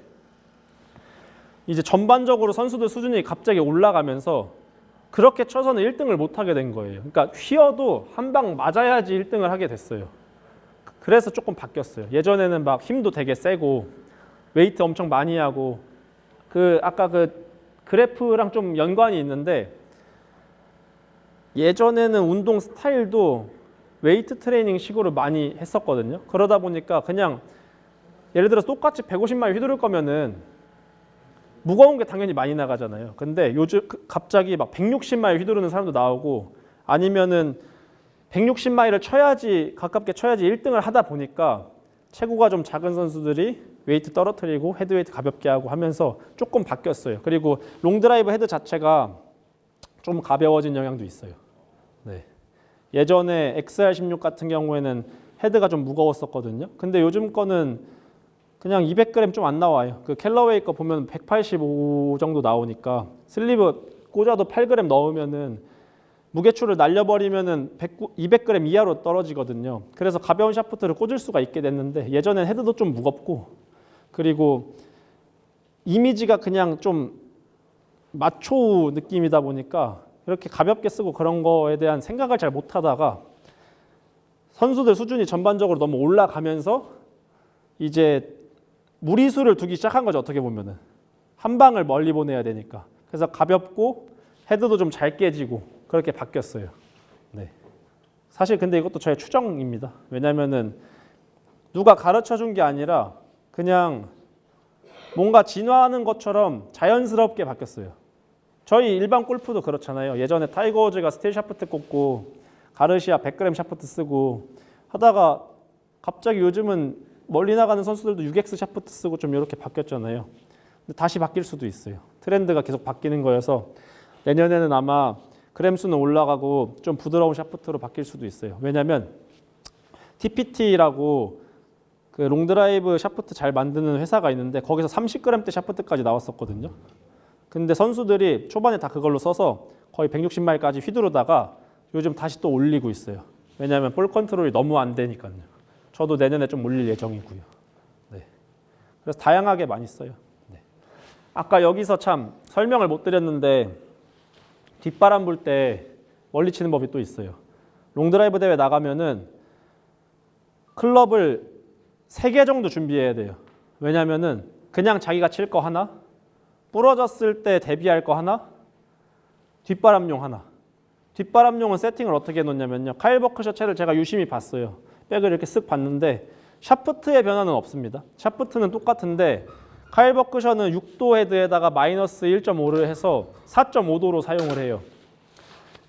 S1: 이제 전반적으로 선수들 수준이 갑자기 올라가면서 그렇게 쳐서는 1등을 못 하게 된 거예요. 그러니까 휘어도 한 방 맞아야지 1등을 하게 됐어요. 그래서 조금 바뀌었어요. 예전에는 막 힘도 되게 세고 웨이트 엄청 많이 하고, 아까 그래프랑 좀 연관이 있는데, 예전에는 운동 스타일도 웨이트 트레이닝 식으로 많이 했었거든요. 그러다 보니까 그냥 예를 들어서 똑같이 150마일 휘두를 거면은 무거운 게 당연히 많이 나가잖아요. 근데 요즘 갑자기 막 160마일 휘두르는 사람도 나오고, 아니면은 160마일을 가깝게 쳐야지 1등을 하다 보니까 체구가 좀 작은 선수들이 웨이트 떨어뜨리고 헤드 웨이트 가볍게 하고 하면서 조금 바뀌었어요. 그리고 롱 드라이브 헤드 자체가 좀 가벼워진 영향도 있어요. 네. 예전에 XR16 같은 경우에는 헤드가 좀 무거웠었거든요. 근데 요즘 거는 그냥 200g 좀 안 나와요. 그 캘러웨이 거 보면 185 정도 나오니까 슬리브 꽂아도 8g 넣으면은 무게추를 날려버리면은 200g 이하로 떨어지거든요. 그래서 가벼운 샤프트를 꽂을 수가 있게 됐는데 예전엔 헤드도 좀 무겁고 그리고 이미지가 그냥 좀 마초 느낌이다 보니까 이렇게 가볍게 쓰고 그런 거에 대한 생각을 잘 못하다가 선수들 수준이 전반적으로 너무 올라가면서 이제 무리수를 두기 시작한 거죠. 어떻게 보면은 한 방을 멀리 보내야 되니까. 그래서 가볍고 헤드도 좀 잘 깨지고 그렇게 바뀌었어요. 네. 사실 근데 이것도 저의 추정입니다. 왜냐면은 누가 가르쳐 준 게 아니라 그냥 뭔가 진화하는 것처럼 자연스럽게 바뀌었어요. 저희 일반 골프도 그렇잖아요. 예전에 타이거 우즈가 스틸 샤프트 꽂고 가르시아 100g 샤프트 쓰고 하다가 갑자기 요즘은 멀리 나가는 선수들도 6X 샤프트 쓰고 좀 이렇게 바뀌었잖아요. 근데 다시 바뀔 수도 있어요. 트렌드가 계속 바뀌는 거여서 내년에는 아마 그램 수는 올라가고 좀 부드러운 샤프트로 바뀔 수도 있어요. 왜냐하면 TPT라고 그 롱드라이브 샤프트 잘 만드는 회사가 있는데 거기서 30g대 샤프트까지 나왔었거든요. 근데 선수들이 초반에 다 그걸로 써서 거의 160마일까지 휘두르다가 요즘 다시 또 올리고 있어요. 왜냐하면 볼 컨트롤이 너무 안 되니까요. 저도 내년에 좀 올릴 예정이고요. 네. 그래서 다양하게 많이 써요. 네. 아까 여기서 참 설명을 못 드렸는데 뒷바람 불 때 멀리 치는 법이 또 있어요. 롱드라이브 대회 나가면은 클럽을 3개 정도 준비해야 돼요. 왜냐면은 그냥 자기가 칠 거 하나, 부러졌을 때 대비할 거 하나, 뒷바람용 하나. 뒷바람용은 세팅을 어떻게 해놓냐면요. 카일 버크셔 채를 제가 유심히 봤어요. 백을 이렇게 쓱 봤는데 샤프트의 변화는 없습니다. 샤프트는 똑같은데 카일 버크셔는 6도 헤드에다가 마이너스 1.5를 해서 4.5도로 사용을 해요.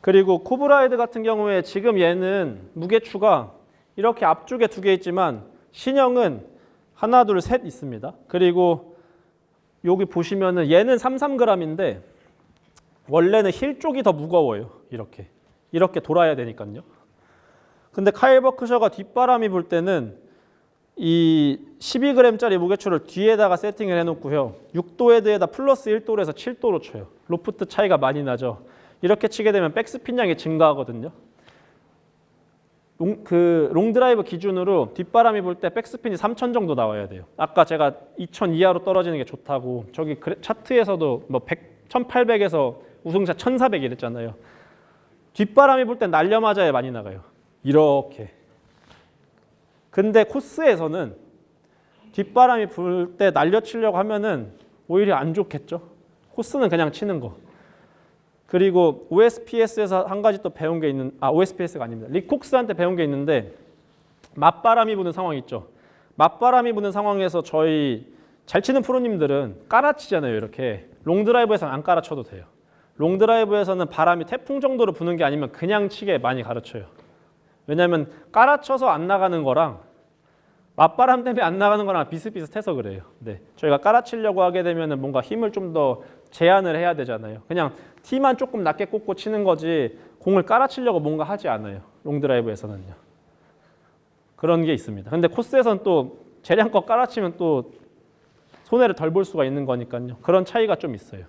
S1: 그리고 코브라 헤드 같은 경우에 지금 얘는 무게추가 이렇게 앞쪽에 2개 있지만 신형은 하나, 둘, 셋 있습니다. 그리고 여기 보시면은 얘는 33g인데 원래는 힐 쪽이 더 무거워요. 이렇게 돌아야 되니까요. 근데 카일 버크셔가 뒷바람이 불 때는 이 12g짜리 무게추를 뒤에다가 세팅을 해놓고요. 6도 헤드에다 플러스 1도로 해서 7도로 쳐요. 로프트 차이가 많이 나죠. 이렇게 치게 되면 백스핀 양이 증가하거든요. 롱 드라이브 기준으로 뒷바람이 불 때 백스핀이 3000 정도 나와야 돼요. 아까 제가 2000 이하로 떨어지는 게 좋다고 저기 차트에서도 뭐 1800에서 우승자 1400 이랬잖아요. 뒷바람이 불 때 날려맞아야 많이 나가요. 이렇게. 근데 코스에서는 뒷바람이 불 때 날려치려고 하면은 오히려 안 좋겠죠. 코스는 그냥 치는 거. 그리고 OSPS에서 한 가지 또 배운 게 OSPS가 아닙니다. 리콕스한테 배운 게 있는데 맞바람이 부는 상황 있죠. 맞바람이 부는 상황에서 저희 잘 치는 프로님들은 깔아치잖아요. 이렇게. 롱드라이브에서는 안 깔아쳐도 돼요. 롱드라이브에서는 바람이 태풍 정도로 부는 게 아니면 그냥 치게 많이 가르쳐요. 왜냐하면 깔아쳐서 안 나가는 거랑 맞바람 때문에 안 나가는 거랑 비슷비슷해서 그래요. 네, 저희가 깔아치려고 하게 되면 뭔가 힘을 좀 더 제한을 해야 되잖아요. 그냥 티만 조금 낮게 꽂고 치는 거지 공을 깔아치려고 뭔가 하지 않아요. 롱드라이브에서는요. 그런 게 있습니다. 근데 코스에서는 또 재량껏 깔아치면 또 손해를 덜 볼 수가 있는 거니까요. 그런 차이가 좀 있어요.